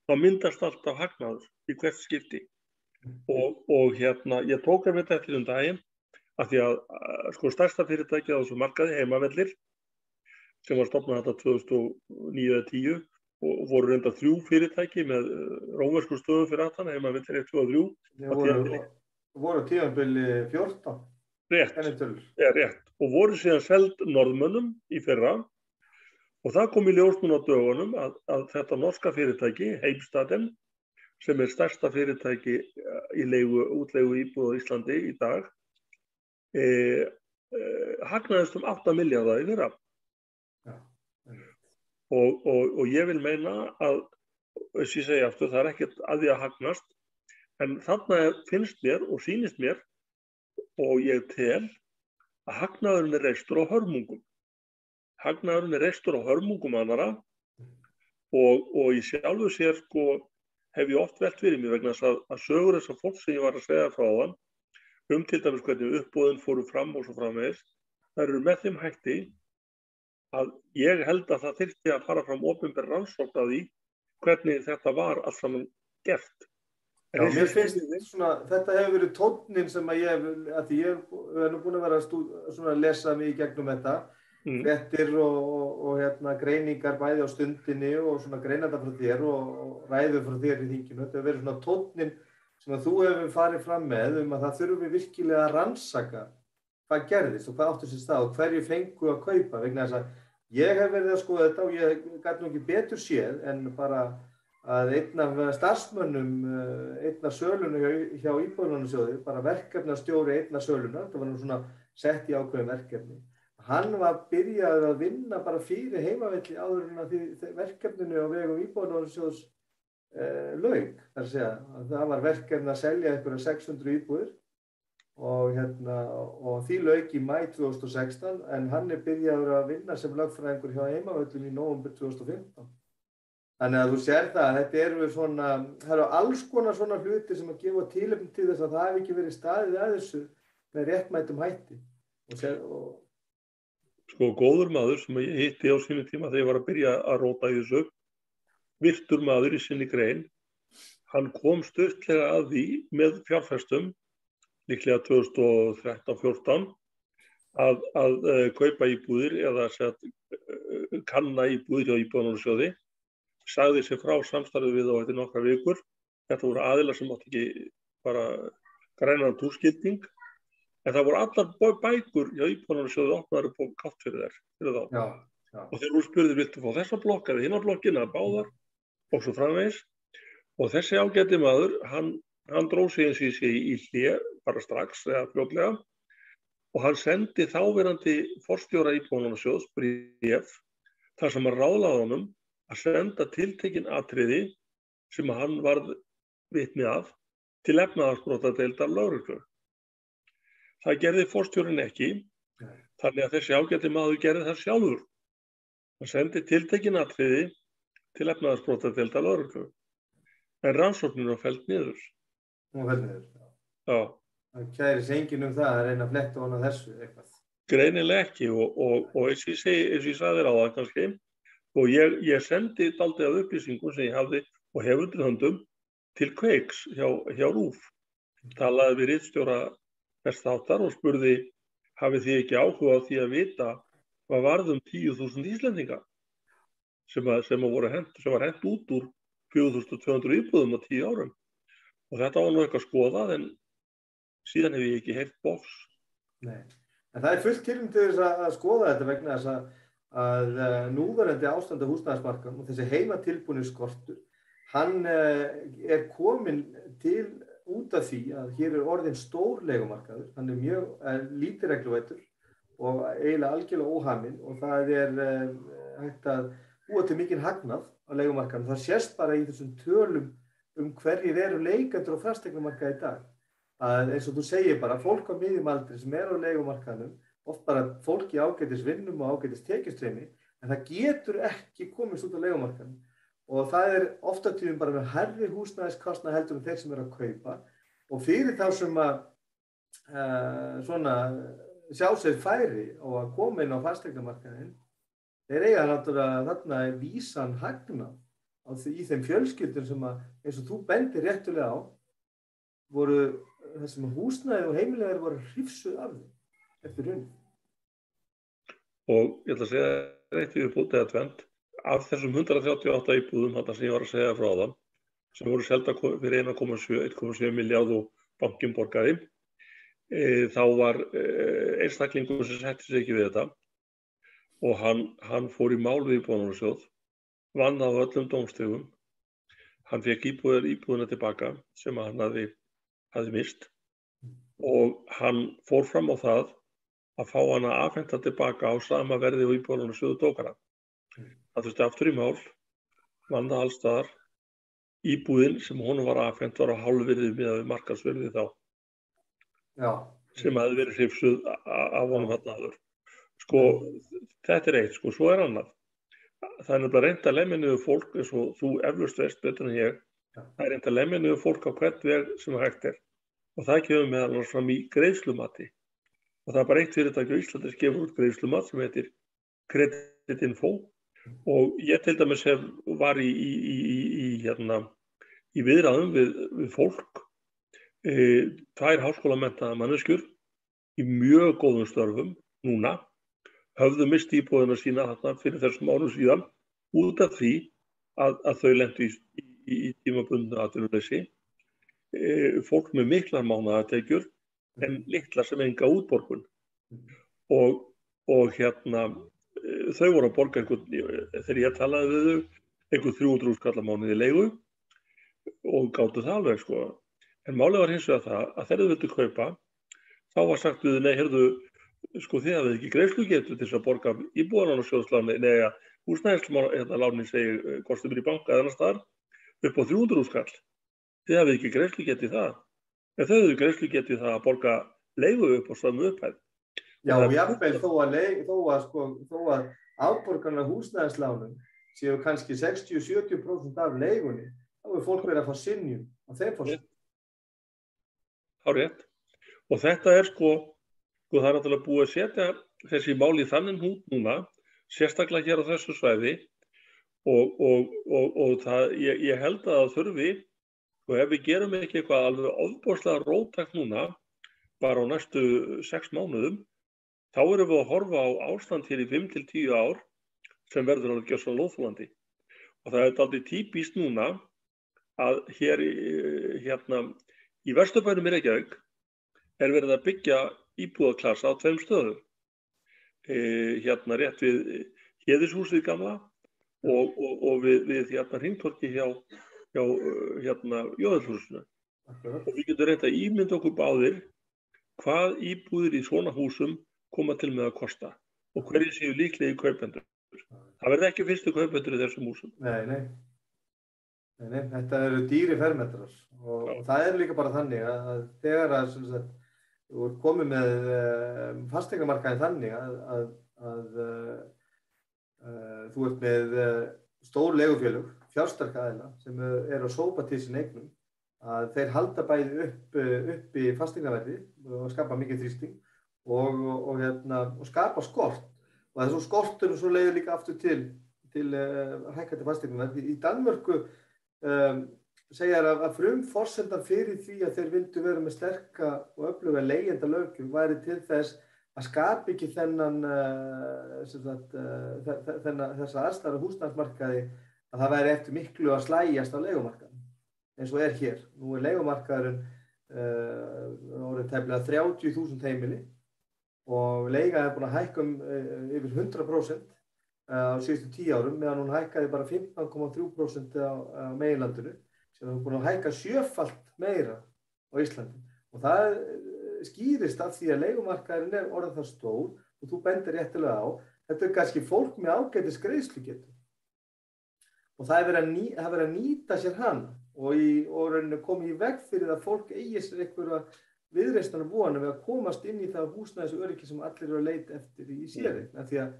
þá myndast alltaf hagnaður í hvert skipti. Og ég tók þetta eftir daginn af því að stærsta fyrirtæki á þessu markaði, Heimavellir, sem var stofnað þetta 2009-10 og voru reynda 3 fyrirtæki með rómverskum stöðum fyrir aftan, Heimavellir 1, 2 og 3. Voru tímabili 14. Rétt. Og voru síðan seld Norðmönnum í fyrra og það kom í ljós núna á dögunum að þetta norska fyrirtæki, Heimstaden, sem er stærsta fyrirtæki í útleigu íbúða á Íslandi í dag, hagnaðist 8 milljarða í fyrra. Og ég vil meina að, þess ég segi aftur, það er ekkert að því að hagnast, en þarna finnst mér og sýnist mér og ég tel að hagnaðurinn er reistur á hörmungum. Hagnaðurinn er reistur á hörmungum annarra og í sjálfu sér hef ég oft velt fyrir mér vegna þess að sögur þessar fólk sem ég var að segja frá áðan til dæmis hvernig uppboðin fóru fram og svo framvegis, það eru með þeim hætti að ég held að það þyrfti að fara fram opinber rannsókn af því hvernig þetta var allt saman gert. Já, mér finnst þetta hefur verið tónninn sem að ég er nú búin að vera að lesa mig í gegnum þetta, fréttir og greiningar bæði á stundinni og greinanda frá þér og ræður frá þér í þinginu. Þetta hefur verið tónninn sem að þú hefur farið fram með að það þurfi virkilega að rannsaka hvað gerðist og hvað áttu sér stað og hverju fengu að kaupa vegna þess að Ég hef verið að skoða þetta og ég gat nú ekki betur séð en bara að einn af starfsmönnum einnar sölunum hjá Íbúðalánasjóði, bara verkefnastjóri einnar söluna, þetta var nú svona sett í ákveðin verkefni. Hann var byrjaður að vinna bara fyrir heimavelli áður en að því verkefninu á vegum Íbúðalánasjóðs lauk. Það var verkefni að selja einhverja 600 íbúðir og því lauk í maí 2016 en hann byrjaður að vinna sem lögfræðingur hjá heimavöllum í nóvember 2015. Þannig að þú sér það að þetta það eru alls konar svona hluti sem að gefa tilefni til þess að það hafi ekki verið staðið að þessu með réttmætum hætti. Sko góður maður sem ég hitti á sínu tíma þegar ég var að byrja að róta í þessu, virtur maður í sinni grein, hann kom stuttlega að því með fjárfestum, líklega 2013-14, að kaupa íbúðir eða kanna íbúðir hjá Íbúðalánasjóði, sagði sig frá samstarfið við á eftir nokkrar vikur. Þetta voru aðilar sem átti ekki bara grænan túrskilding, en það voru allar bækur hjá Íbúðalánasjóði opnaðar upp á kátt fyrir þá. Já. Og þeir voru spurðir, viltu fá þessa blokk eða hina blokkina, báðar, og svo framvegis. Og þessi ágæti maður, hann dró sig eins og í hlé, bara strax eða fljótlega, og hann sendi þáverandi forstjóra Íbúðalánasjóðs bréf, þar sem hann ráðlagði honum að senda tiltekin atriði sem hann varð vitni af til efnahagsbrotadeildar lögreglu. Það gerði forstjórinn ekki, þannig að þessi ágæti maður gerði það sjálfur. Hann sendi tiltekin atriði til efnahagsbrotadeildar lögreglu. En rannsóknin var felld niður. Hún felld niður, já. Það kæris enginn það að reyna að fletta ofan á þessu eitthvað. Greinilega ekki og eins og ég sagði þér á það kannski, og ég sendi dálítið af upplýsingum sem ég hafði og hef undir höndum til Kveiks hjá RÚV. Talaði við ritstjóra þess þáttar og spurði, hafið þið ekki áhuga á því að vita hvað varð 10.000 Íslendinga sem var hent út úr 4.200 íbúðum á 10 árum. Og þetta var nú eitthvað skoðað en síðan hef ég ekki heyrt bóks. Nei, en það fullt tilefni til þess að skoða þetta vegna þess að núverandi ástand á húsnæðismarkaðnum og þessi heimatilbúni skortur, hann kominn til út af því að hér orðinn stór leigumarkaður, hann mjög lítið regluvæddur og eiginlega algjörlega óhaminn og það hægt að búa til mikinn hagnað á leigumarkaðnum. Það sést bara í þessum tölum hverjir eru leikendur á fasteignamarkaði í dag. Að eins og þú segir bara, fólk á miðjum aldri sem á leigumarkaðnum, oft bara fólk í ágætis vinnum og ágætis tekjustreymi, en það getur ekki komist út á leigumarkaðnum. Og það oft á tíðum bara með hærri húsnæðiskostnað heldur þeir sem að kaupa. Og fyrir þá sem að sjá sér færi og að koma inn á fasteignamarkaðinn, þeir eiga náttúrulega þarna vísan hagnað í þeim fjölskyldum sem eins og þú bendir réttulega á, voru þessum húsnæði og heimilegar voru hrifsuð af þeim eftir hrunið. Og ég ætla að segja eitt viðbót eða tvennt. Af þessum 138 íbúðum, þetta sem ég var að segja frá áðan, sem voru seldar fyrir 1,7 milljarð og bankinn borgaði, þá var einstaklingur sem setti sig ekki við þetta og hann fór í mál við Íbúðalánasjóð, vann á öllum dómstigum. Hann fékk íbúðina tilbaka sem hann hafði mist og hann fór fram á það að fá hana afhenta tilbaka á sama verði og Íbúðalánasjóður tók hana. Það þurfti aftur í mál, vann það alls staðar. Íbúðin sem honum var afhent var á hálfvirði miðað við markaðsvirði þá. Já. Sem hafði verið hrifsuð af honum þarna áður. Sko, þetta eitt, sko, svo annað. Það nefnilega reynt að lemja niður fólk eins og þú eflaust veist betur en ég. Það reynt að lemja niður fólk á hvern veg sem hægt Og það kemur meðal annars fram í greiðslumatri. Og það bara eitt fyrirtæki á Íslandi sem gefur út greiðslumat sem heitir Kreditinfo. Og ég til dæmis var í viðræðum við fólk, 2 háskólamenntaðar manneskjur í mjög góðum störfum núna, höfðu mist íbúðina sína þarna fyrir þessum árum síðan út af því að þau lentu í tímabundnu atvinnuleysi, fólk með miklar mánaðartekjur en litla sem enga útborgun. Og þau voru að borga þegar ég talaði við þau, einhver 300.000 kall á mánuði í leigu og gátu það alveg, sko. En málið var hins vegar það að þegar þau vildu kaupa, þá var sagt við, nei, heyrðu, sko, þið hafið ekki greiðslugetu til þess að borga Íbúðalánasjóðsláni, nei, að húsnæðislánin segir kostum í banka eða annars staðar upp á 300.000 kall. Þið hafið ekki greiðslugetu í það. En þau höfðu greiðslugetu í það að borga leigu upp á sömu upphæð. Já, og jafnvel þó að afborganir húsnæðislánum séu kannski 60-70% af leigunni, þá er fólk verið að fá synjun á þeim forsendum. Hárrétt. Og þetta er sko það er náttúrulega búið að setja þessi mál í þannig hnút núna, sérstaklega hér á þessu svæði og það, ég held að það þurfi, og ef við gerum ekki eitthvað alveg ofboðslega róttækt núna, bara á næstu 6 mánuðum, þá erum við að horfa á ástand hér í 5-10 ár sem verður alveg gjörsamlega óþolandi. Og það er dálítið típískt núna að hér í Vesturbænum í Reykjavík er verið að byggja íbúðaklassa á 2 stöðum. Rétt við Héðinshúsið gamla og við hringtorgi hjá Jóðalhúsinu. Og við getum reynt að ímynda okkur báðir hvað íbúðir í svona húsum koma til með að kosta og hverjir séu líklegir kaupendur. Það verður ekki fyrstu kaupendur í þessum húsum. Nei, þetta eru dýri fermetrar og það er líka bara þannig að þegar að þú ert komið með fasteignamarkaðinn þannig að þú ert með stór leigufélög, fjársterk aðila sem eru að sópa til sín eignum, að þeir halda bæði upp í fasteignaverði og skapa mikið þrýsting og skapa skort. Og þessu skortunum svo leiðir líka aftur til hækkandi fasteignaverði. Í Danmörku segja að frumforsendan fyrir því að þeir vildu vera með sterka og öfluga leigjendalöggjöf væri til þess að skapa ekki þessa aðstæður á húsnæðismarkaði að það væri eftir miklu að slægjast á leigumarkaðinn, eins og er hér. Nú er leigumarkaðurinn orðið tæplega 30.000 heimili og leiga er búin að hækka yfir 100% á síðustu 10 árum, meðan hún hækkaði bara 15,3% á meginlandinu, sem er búin að hækka 7-falt meira á Íslandi. Og það skýrist af því að leigumarkaðurinn er orðið það stór og þú bendir réttilega á, þetta er kannski fólk með ágætis greiðslugetu. Og það er verið að nýta sér hana og komið í veg fyrir að fólk eigi sér einhverja viðreisnar vonum við að komast inn í það húsnæðisöryggi sem allir eru að leita eftir í séreign. Því að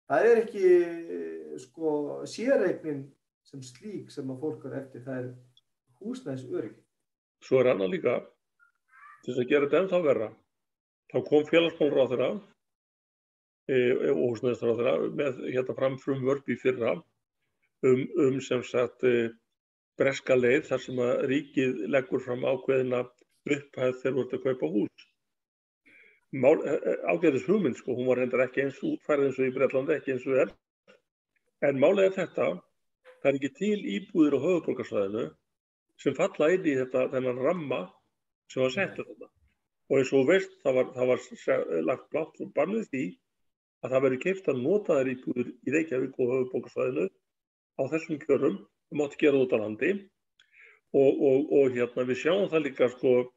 það er ekki séreignin sem slík sem að fólk eru eftir, það er húsnæðisöryggi. Svo er annað líka, til þess að gera þetta ennþá verra, þá kom félagsmálaráðherra og húsnæðisráðherra með fram frumvörp í fyrra sem sagt breska leið þar sem að ríkið leggur fram ákveðina upphæð þegar þú ert að kaupa hús. Ágætis hugmynd, sko, hún var reyndar ekki eins útfærð eins og í Bretlandi, ekki eins og er. En málið er þetta, það er ekki til íbúðir á höfuðborgarsvæðinu sem falla inn í þennan ramma sem var settur þarna. Og eins og þú veist, það var lagt blátt og bannið því að það verður keypt að notaðar íbúðir í Reykjavík og höfuðborgarsvæðinu á þessum kjörum, það mátti gera út á landi og við sjáum það líka, sko,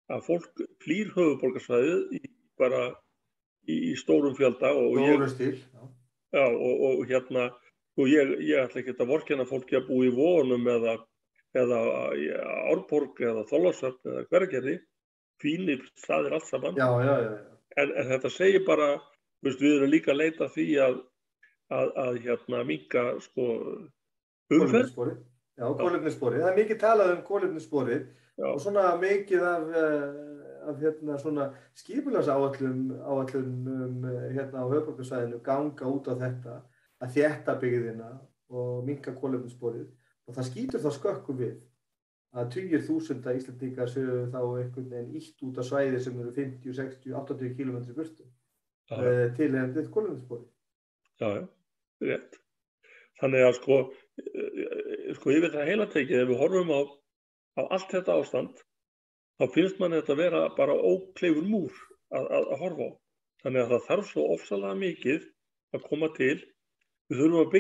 að fólk flýr höfuðborgarsvæðið í stórum fjölda og ég ætla ekki að vorkenna fólki að búa í Vogunum eða Árborg eða Þorlákshöfn eða Hveragerði, fínir staðir allt saman. En þetta segir bara, við erum líka að leita því að minnka, sko, umferð. Kolefnissporið. Það er mikið talað um kolefnissporið og svona mikið af svona skipulagsáætlun á höfuðborgarsvæðinu ganga út á þetta að þétta byggðina og minnka kolefnissporið. Og það skýtur þá skökku við að tugir þúsunda Íslendingar séu þá einhvern veginn ítt út af svæði sem eru 50, 60, 80 km burtu til endið kolefnissporið. Já, rétt. Þannig að sko yfir það heila tekið, ef við horfum á allt þetta ástand, þá finnst manni þetta vera bara ókleifur múr að horfa á. Þannig að það þarf svo ofsalega mikið að koma til. Við þurfum að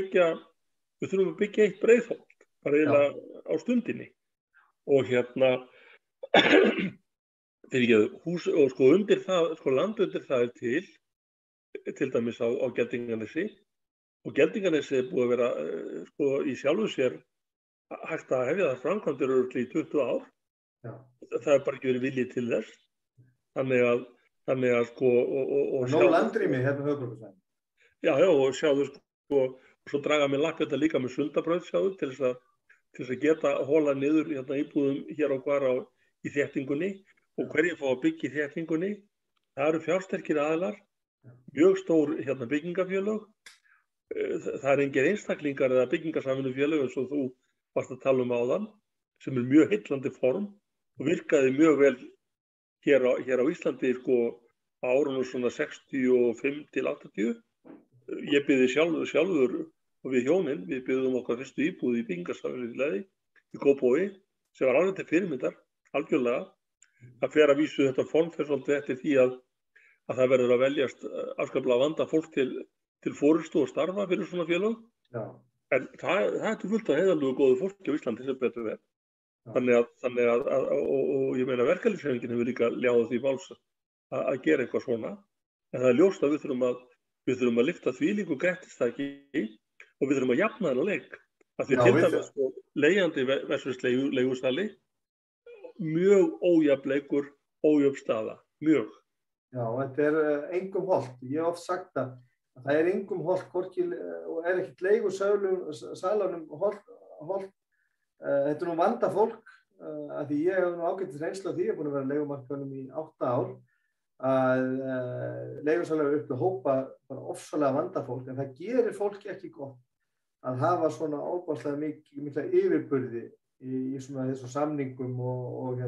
byggja eitt Breiðholt, bara eiginlega á stundinni. Og hús og sko undir það, sko land undir það til dæmis á Geldinganesi. Og Geldinganesi búið að vera sko í sjálfu sér hægt að hefja það framkvæmdir örugglega í 20 ár. Já. Það bara ekki verið vilji til þess. Þannig að sko og nóg landrými hérna höfuðborgarsvæðinu. Já, og sjáðu sko og svo draga mér lakk þetta líka með Sundabraut sjáðu til þess að geta holað niður íbúðum hér og hvar í þéttingunni og hverjir fá að byggja í þéttingunni. Það eru fjársterkir aðilar, mjög stór byggingafélög. Það engir einstaklingar eða byggingarsamvinnufélög eins og þú varst að tala áðan, sem mjög heillandi form og virkaði mjög vel hér á Íslandi sko á árunum svona 65 til 80. Ég byggði sjálfur og við hjónin, við byggðum okkar fyrstu íbúð í byggingarsamvinnufélagi í Kópavogi, sem var alveg til fyrirmyndar, algjörlega. Það fer að vísu þetta form fer svolítið eftir því að það verður að veljast afskaplega vanda fólk til forystu og starfa fyrir svona félög. Já. En það er fullt af heiðarlegu góðu fólki á Íslandi sem betur verð. Þannig að og ég meina verkalýðshreyfingin hefur líka ljáð því máls að gera eitthvað svona. En það er ljóst að við þurfum að lyfta þvílíku grettistaki og við þurfum að jafna þennan leik. Af því til dæmis leigjandi versus leigusali mjög ójafn leikur, ójöfn staða, mjög. Já, þetta engum hollt. Ég hef oft sagt að það engum hollt, hvorki og ekkert leigusalanum hollt. Þetta nú vanda fólk, að því ég hef nú ágætis reynslu af því, ég er búin að vera á leigumarkaðnum í 8 ár, að leigusalar upp til hópa bara ofsalega vanda fólk, en það gerir fólki ekki gott að hafa svona óbáslega mikla yfirburði í svona þessum samningum og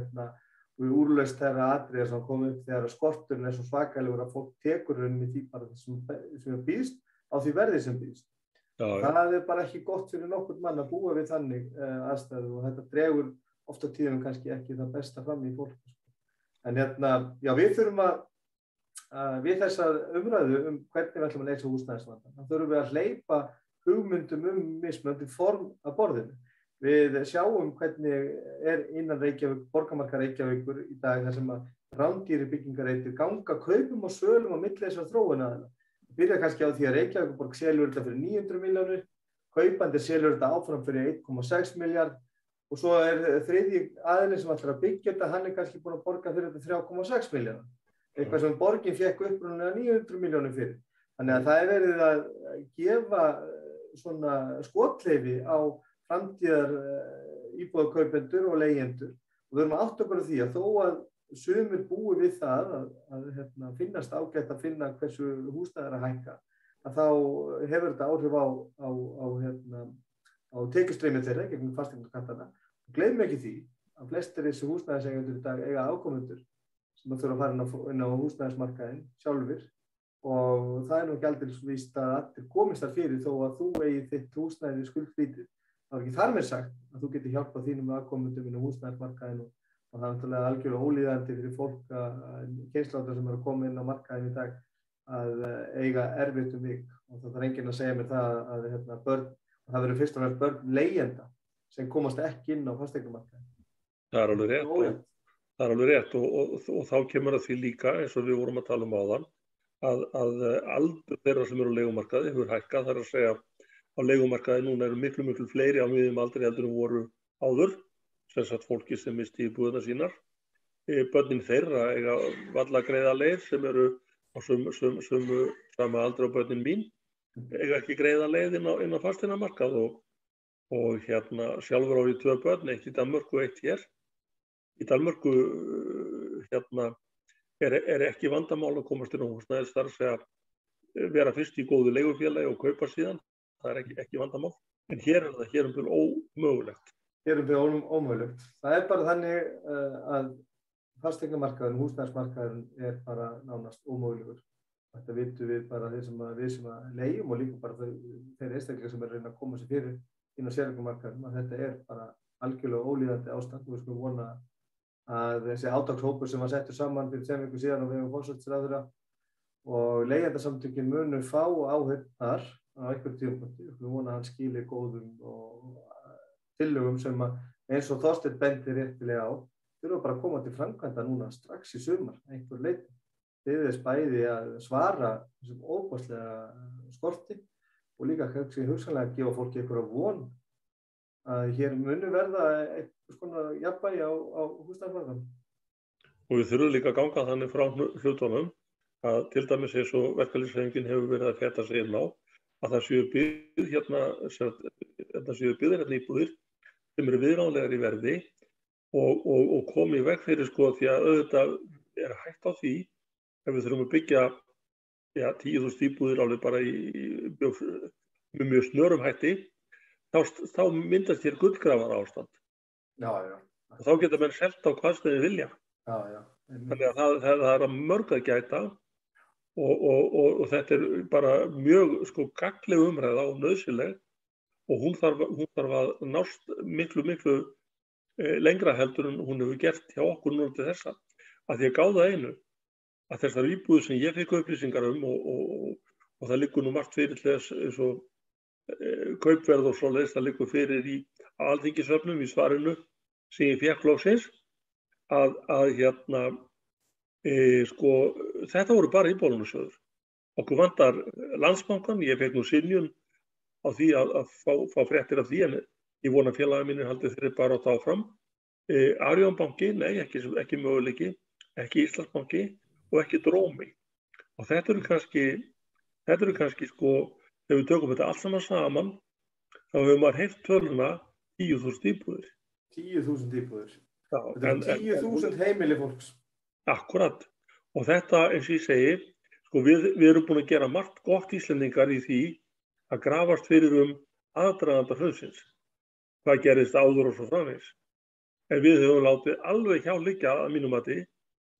úrlaust þeirra atriða sem kom upp þegar skorturinn svo svakalegur að fólk tekur rauninni því bara sem býðst á því verði sem býðst. Það bara ekki gott fyrir nokkurn mann að búa við þannig aðstæður og þetta dregur oft á tíðum kannski ekki það besta fram í fólk. En já, við þurfum við þessar umræðu hvernig við ætlum að leysa húsnæðisvandann, þá þurfum við að hleypa hugmyndum mismunandi form að borðinu. Við sjáum hvernig innan Reykjavík, borgarmarka Reykjavíkur í dag þar sem að rándýri byggingareitir ganga kaupum og sölum á milli þessar þróunaraðila. Byrja kannski á því að Reykjavíkurborg selur þetta fyrir 900 milljónir, kaupandi selur þetta áfram fyrir 1,6 milljarð og svo þriðji aðilinn sem ætlar að byggja þetta, hann kannski búinn að borga fyrir þetta 3,6 milljarðar. Eitthvað sem borgin fékk upprunalega 900 milljónir fyrir. Þannig að það verið að gefa svona skotleyfi á framtíðar íbúðakaupendur og leigjendur. Og við erum að átta okkur á því að þó að sumir búi við það að finnast ágætt að finna hversu húsnæði að hækka, að þá hefur þetta áhrif á tekjustreymi þeirra gegnum fasteignaskattana. Gleymum ekki því að flestir þessi húsnæðiseigendur í dag eiga afkomendur sem þurfa að fara inn á húsnæðismarkaðinn sjálfir og það nú ekki aldrei víst að allir komist þar fyrir þó að þú eigi þitt húsnæði skuldlítið. Það er ekki þar með sagt að þú getur hjálpað þínum afkomendum inn á húsnæðismarkaðinn og það er náttúrulega algjörlega ólíðandi fyrir fólk kynslóðar sem að koma inn á markaðinn í dag að eiga erfitt vik og það er enginn að segja mér það að börn, og það verður fyrst og fremst börn leigjenda sem komast ekki inn á fasteignamarkaðinn. Það er alveg rétt og þá kemur að því líka eins og við vorum að tala áðan að aldur þeirra sem eru á leigumarkaði hefur hækkað, það er að segja á leigumarkaði núna eru miklu fleiri á miðjum aldri heldur en voru áður, sem sagt fólki sem misti íbúðuna sínar. Börnin þeirra eiga varla greiða leið sem eru á sama aldri á börnin mín, eiga ekki greiða leið inn á fasteignamarkað og sjálfur á ég 2 börn, eitt í Danmörku og eitt hér. Í Danmörku er ekki vandamál að komast inn á húsnæðis, þar að segja vera fyrst í góðu leigufélagi og kaupa síðan, það er ekki vandamál. En hér er það ómögulegt. Ómögulegt. Það er bara þannig að fasteignamarkaðurinn, húsnæðismarkaðurinn er bara nánast ómögulegur. Þetta vitum við bara við sem að leigjum og líka bara þeir einstaklingar sem reyna að koma sér fyrir inn á séreignamarkaðnum að þetta er bara algjörlega ólíðandi ástand og við skulum vona að þessi átakshópur sem var settur saman fyrir 2 vikum síðan og við hefum forsætisráðherra og leigjendasamtökin munu fá áheyrn þar á einhverjum tímapunkti. Við vonum að hann skili góðum og tillögum sem eins og Þorstein bendir réttilega á, þurfa bara að koma til framkvæmda núna strax í sumar, einhver leyti. Til þess bæði að svara þessum óbærslega skorti og líka hugsanlega gefa fólki einhverja von að hér munu verða einhvers konar jafnvægi á húsnæðismarkaðnum. Og við þurfum líka að ganga þannig frá hlutunum að til dæmis eins og verkalýðshreyfingin hefur verið að feta sig inn á að það séu byggðir hérna íbúðir sem eru viðráðanlegar í verði og komi í veg fyrir því að auðvitað er hægt á því ef við þurfum að byggja 10.000 íbúðir alveg bara með mjög snörum hætti þá myndast hér gullgrafar ástand. Já. Og þá geta menn selt á hvað sem þeir vilja. Já. Þannig að það er að mörg að gæta og þetta er bara mjög gagnleg umræða og nauðsynleg og hún þarf að nást miklu lengra heldur en hún hefur gert hjá okkur núna til þessa. Að því að gáða einu að þessar íbúðir sem ég fikk upplýsingar og það liggur nú margt fyrir þess eins og kaupverð og svoleiðis, það liggur fyrir í alþingisvefnum í svarinu sem ég fékk loksins þetta voru bara Íbúðalánasjóður. Okkur vantar Landsbankann, ég fekk nú synjun á því að fá fréttir af því en ég vona að félagar mínir haldi þeirri bara átt áfram. Arionbanki, nei, ekki möguleiki, ekki Íslandsbanki og ekki Drómi. Og þetta eru kannski þegar við tökum þetta allt saman, þá hefur maður heyrt töluna 10.000 íbúðir. 10.000 íbúðir. Já, þetta er 10.000 heimili fólks. Akkurat. Og þetta, eins og ég segi, við erum búin að gera margt gott Íslendingar í því að grafast fyrir aðdraganda hrunsins. Hvað gerist áður og svo framvegis. En við höfum látið alveg hjá liggja að mínum mati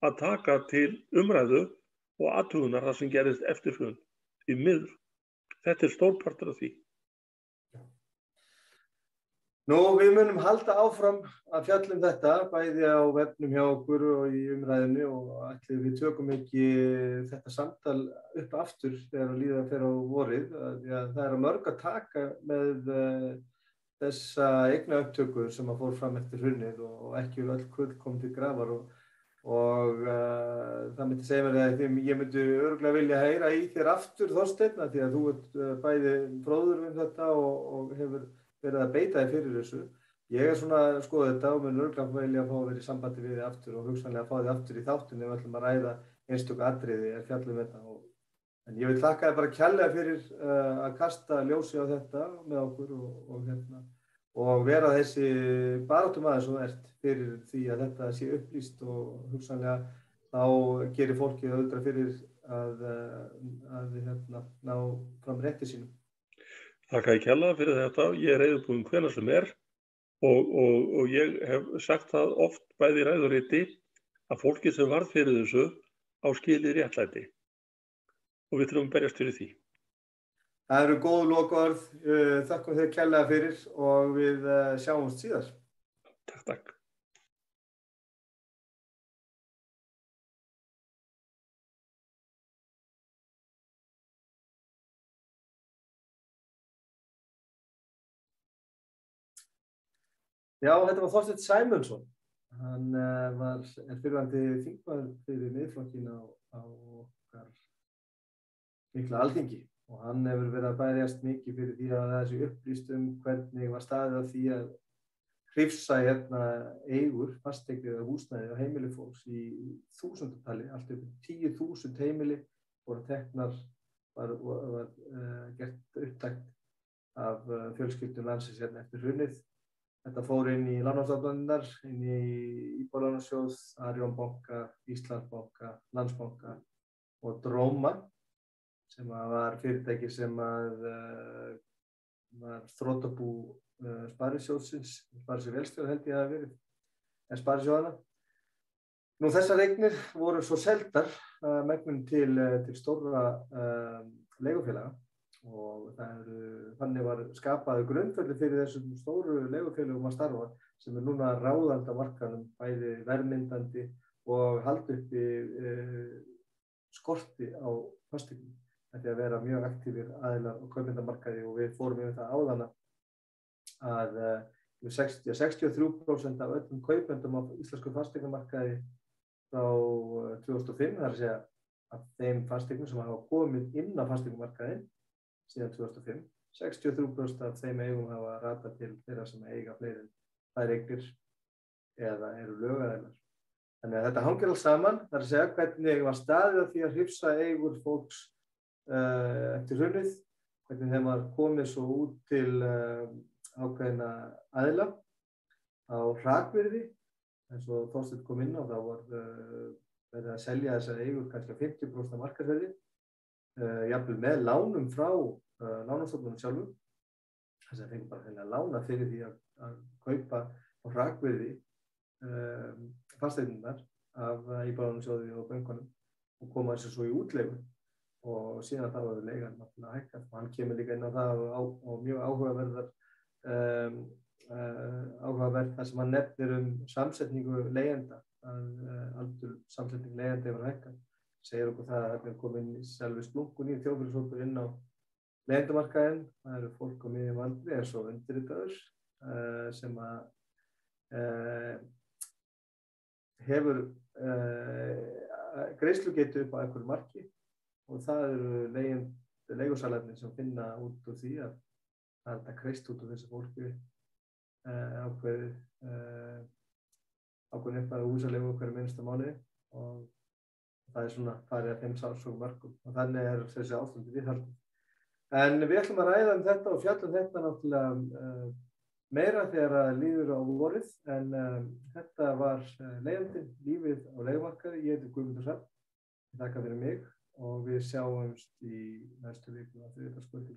að taka til umræðu og athugunar það sem gerist eftir hrun. Í miður. Þetta er stórpartur af því. Nú, við munum halda áfram að fjalla þetta, bæði á vefnum hjá okkur og í umræðinu og ætli við tökum ekki þetta samtal upp aftur þegar líða fer á vorið. Það er að mörg að taka með þessa eignaupptöku sem fór fram eftir hrunið og ekki öll kurl kom til grafar og það myndi segja mér að ég myndi örugglega vilja heyra í þér aftur, Þorsteinn, því að þú ert bæði fróður þetta og hefur verið að beita þig fyrir þessu. Ég er svona að skoða þetta og mun örugglega vilja fá að vera í sambandi við þig aftur og hugsanlega fá þig aftur í þáttinn ef við ætlum að ræða einstök atriði fjallum þetta. En ég vil þakka þér bara kærlega fyrir að kasta ljósi á þetta með okkur og vera þessi baráttumaður sem þú ert fyrir því að þetta sé upplýst og hugsanlega þá gerir fólki auðvitað fyrir að ná fram rétti sínum. Þakka ég kærlega fyrir þetta. Ég er reiðubúinn hvenær sem er og ég hef sagt það oft bæði í ræðuriti að fólkið sem varð fyrir þessu á skilið réttlæti og við þurfum að berjast fyrir því. Það eru góð lokaorð. Þakkum þér kærlega fyrir og við sjáumst síðar. Takk. Já, þetta var Þorstein Sæmundsson. Hann er fyrrverandi þingmaður fyrir Miðflokkinn á okkar mikla alþingi og hann hefur verið að berjast mikið fyrir því að það sé upplýst hvernig var staðið að því að hrifsa eigur, fasteignir eða húsnæði á heimili fólks í þúsundtali, allt upp 10.000 heimili voru teknar, var gert upptækt af fjölskyldum landsins eftir hrunið. Þetta fór inn í lánastofnanirnar, inn í Íbúðalánasjóð, Arionbanka, Íslandsbanka, Landsbanka og Dróma, sem var fyrirtæki sem var þrotabú sparisjóðsins, sparisjóð Vélstjóra held ég að hafi verið, en sparisjóðana. Nú þessar eignir voru svo seldar megnum til stórra leigufélaga og þannig var skapaður grundvöllur fyrir þessum stóru leigufélögum að starfa sem núna ráðandi á markaðnum, bæði verðmyndandi og halda uppi skorti á fasteignum. Þetta að vera mjög aktífir aðilar á kaupendamarkaði og við fórum yfir það áðan að 63% af öllum kaupendum á íslensku fasteignamarkaði frá 2005, það að segja að þeim fasteignum sem hafa komið inn á fasteignamarkaðinn síðan 2005, 63% af þeim eigum hafa ratað til þeirra sem eiga fleiri en þær eignir eða eru lögaðilar. Þannig að þetta hangir alls saman, það að segja hvernig var staðið að því að hrifsa eigur fólks eftir hrunið, hvernig þeim var komið svo út til ákveðna aðila á hrakvirði, eins og Þorstein kom inn á, þá var verið að selja þessar eigur kannski 50% af markaðsverði, jafnvel með lánum frá lánastofnunum sjálfum, þess að fengi bara að lána fyrir því að kaupa á hrakvirði fasteigninnar af Íbúðalánasjóði og bönkunum og koma þessu svo í útleigu og síðan þá hefur leigan náttúrulega hækkað og hann kemur líka inn á það og mjög áhugaverð það sem hann nefnir samsetningu leigjenda að aldur samsetning leigjenda hefur hækkað. Segir okkur það að það er komin selvi splungun í þjóðfélagshópur inn á leigjendamarkaðinn. Það eru fólk á miðjum aldri eins og undirritaður sem að hefur greiðslugetu upp á einhverju marki og það eru leigusalarnir sem finna út úr því að það er þetta kreist út úr þessu fólki ákveðin upp að húsaleigu hverju minnsta mánuði og það er svona farið að 5 sársögum mörgum og þannig er þessi ástandi viðhaldið. En við ætlum að ræða þetta og fjalla þetta náttúrulega meira þegar að líður á vorið en þetta var Leigjandinn, lífið á leigumarkaði. Ég heiti Guðmundur Hrafn, þakka fyrir mig og við sjáumst í næstu viku á þriðjudagskvöld.